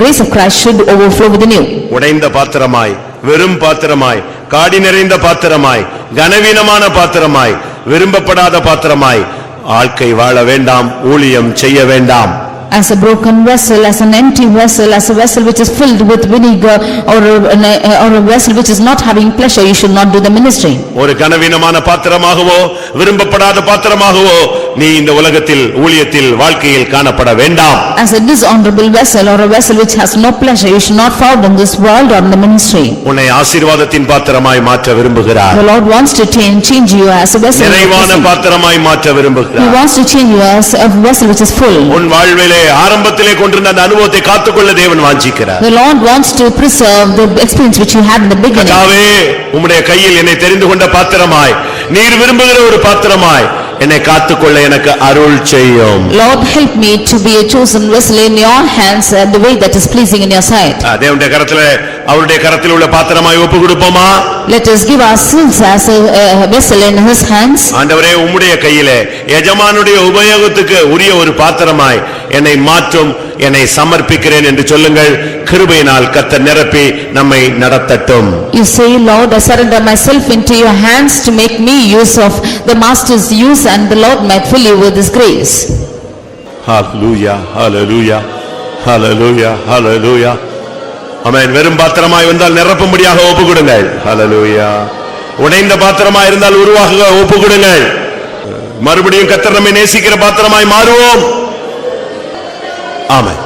grace of Christ should overflow within you. உடைந்த பாத்திரமாய், வெறும் பாத்திரமாய், காடி நிறைந்த பாத்திரமாய், கனவீனமான பாத்திரமாய், விரும்பப்படாத பாத்திரமாய் வாழ்க்கை வாழ வேண்டாம், ஊழியம் செய்ய வேண்டாம். as a broken vessel, as an empty vessel, as a vessel which is filled with vinegar, or a vessel which is not having pleasure, you should not do the ministry. ஒரு கனவீனமான பாத்திரமாகவோ விரும்பப்படாத பாத்திரமாகவோ நீ இந்த உலகத்தில் ஊழியத்தில் வாழ்க்கையில் காணப்பட வேண்டாம். As a dishonorable vessel or a vessel which has no pleasure, you should not found in this world or in the ministry. உன்னை ஆசீர்வாதத்தின் பாத்திரமாய் மாற்ற விரும்புகிறார். The Lord wants to change you as a vessel. நிறைவான பாத்திரமாய் மாற்ற He விரும்புகிறார். wants to change you as a vessel which is full. உன் வாழ்விலே ஆரம்பத்திலே கொண்டிருந்த அந்த அனுபவத்தை காத்துக்கொள்ள தேவன் வாஞ்சிக்கிறார். The Lord wants to preserve the experience which you had in the beginning. கர்த்தாவே உம்முடைய கையில் என்னை தெரிந்து கொண்ட பாத்திரமாய் நீர் விரும்புகிற ஒரு பாத்திரமாய் என்னை காத்துக்கொள்ள எனக்கு அருள் செய்யும். Lord, help me to be a chosen vessel in your hands the way that is pleasing in your sight. தேவனுடைய கரத்திலே அவருடைய கரத்தில் உள்ள பாத்திரமாய் ஒப்பு கொடுப்போமா? Let us give ourselves as a vessel in his hands. ஆண்டவரே உம்முடைய கையிலே எஜமானுடைய உபயோகத்துக்கு உரிய ஒரு பாத்திரமாய் என்னை மாற்றும், என்னை சமர்ப்பிக்கிறேன் என்று சொல்லுங்கள். கிருபையினால் கர்த்தர் நிரப்பி நம்மை நடத்தட்டும். You say, Lord, I surrender myself into your hands to make me use of the master's use, and the Lord might fill you with his grace. Hallelujah, hallelujah, hallelujah, hallelujah. ஆமென். வெறும் பாத்திரமாய் வந்தால் நிரப்பும்படியாக ஒப்பு கொடுங்கள். ஹல்லேலூயா. உடைந்த பாத்திரமாய் இருந்தால் உருவாக ஒப்பு கொடுங்கள். மறுபடியும் கர்த்தர் நம்மை நேசிக்கிற பாத்திரமாய் மாறுவோம். ஆமென்.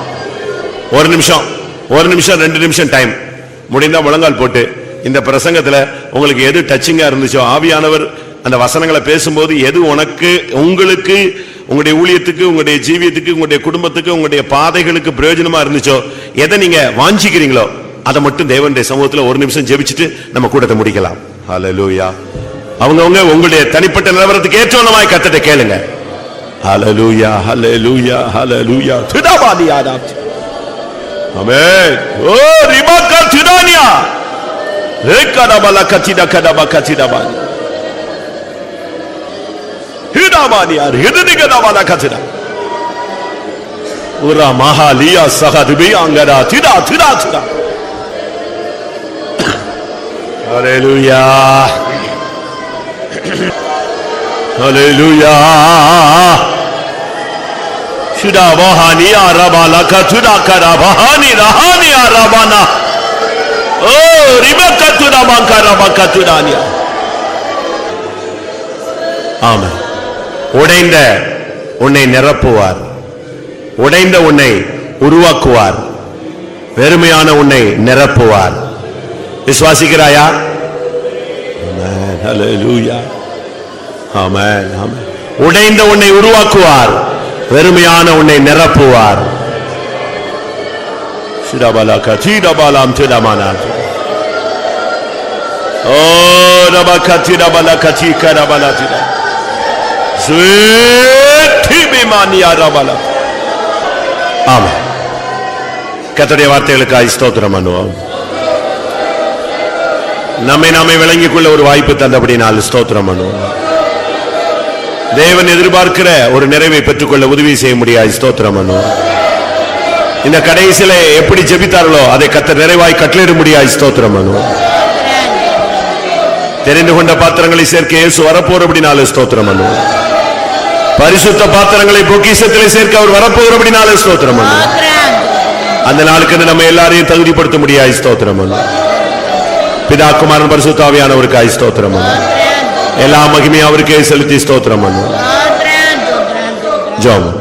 ஒரு நிமிஷம் 2 நிமிஷம் டைம் முடிந்தா முழங்கால் போட்டு இந்த பிரசங்கத்துல உங்களுக்கு எது டச்சிங்கா இருந்துச்சோ, ஆவியானவர் அந்த வசனங்களை பேசும்போது எது உங்களுக்கு உங்களுடைய ஊழியத்துக்கு, உங்களுடைய ஜீவியத்துக்கு, உங்களுடைய குடும்பத்துக்கு, உங்களுடைய பாதைகளுக்கு பிரயோஜனமா இருந்துச்சோ, எதை நீங்க வாஞ்சிக்கிறீங்களோ அதை மட்டும் தேவனுடைய சமூகத்துல ஒரு நிமிஷம் ஜெபிச்சுட்டு நம்ம கூட்டத்தை முடிக்கலாம். ஹல்லேலூயா. அவங்கவங்க உங்களுடைய தனிப்பட்ட நிலவரத்துக்கு ஏற்றவனமாய் கர்த்தரை கேளுங்க. ஹல்லேலூயா, ஹல்லேலூயா, ஹல்லேலூயா. துதாபாதி ஆதாம். ஆமென். ஓ ரிபாக்கா துதானியா. ரேக்கடபல கச்சிடா கடப கச்சிடபா. ஹிடாபானியா ஹிதனிகடபல கச்சிடா. உரா மஹாலியா சஹதுபி அங்கடா திடா திடா திடா. ஹல்லேலூயா. ஹல்லேலூயா. சுடா வஹானி அரபாலா கதுடா கரபஹானி ரஹானி அரபானா. ஓ ரிபக்கா துடா மங்கரபா கதுடானியா. ஆமென். உடைந்த உன்னை நிரப்புவார். உடைந்த உன்னை உருவாக்குவார். வெறுமையான உன்னை நிரப்புவார். விசுவாசிக்கிறாயா? ஆமென். ஹல்லேலூயா. ஆமென். ஆமென். உடைந்த உன்னை உருவாக்குவார். வெறுமையான உன்னை நிரப்புவார். சிடபலக சிடபலாம் சிடமானா. ஓ ரபக சிடபலக சிகரபலா சிட. ஸ்வீதிபிமானியா ரபலா. ஆமென். கர்த்தருடைய வார்த்தைகளுக்காய் ஸ்தோத்திரம் பண்ணுவோம். நம்மை விளங்கிக் கொள்ள ஒரு வாய்ப்பு தந்தபடினால் ஸ்தோத்திரம் பண்ணுவோம். தேவன் எதிர்பார்க்கிற ஒரு நிறைவை பெற்றுக்கொள்ள உதவி செய்ய முடியாது. ஸ்தோத்திரம் பண்ணுவோம். இந்த கடைசியில எப்படி ஜெபித்தார்களோ அதை கர்த்தர் நிறைவாய் கட்டளையிட முடியாது. ஸ்தோத்திரம் பண்ணுவோம். தெரிந்து கொண்ட பாத்திரங்களை சேர்க்க இயேசு வரப்போறபடினால ஸ்தோத்திரம் பண்ணுவோம். பரிசுத்த பாத்திரங்களை பொக்கிஷத்திலே சேர்க்க அவர் வரப்போறபடினால ஸ்தோத்திரம் பண்ணுவோம். அந்த நாளுக்கு நம்ம எல்லாரையும் தகுதிப்படுத்த முடியாது. ஸ்தோத்திரம் பண்ணுவோம். பிதா குமாரன் பரிசுத்த ஆவியானவருக்காய் ஸ்தோத்திரம் பண்ணுவோம். எல்லா மகிமையும் அவருக்கே செலுத்தி ஸ்தோத்திரம் பண்ணுவோம். ஜெபம்.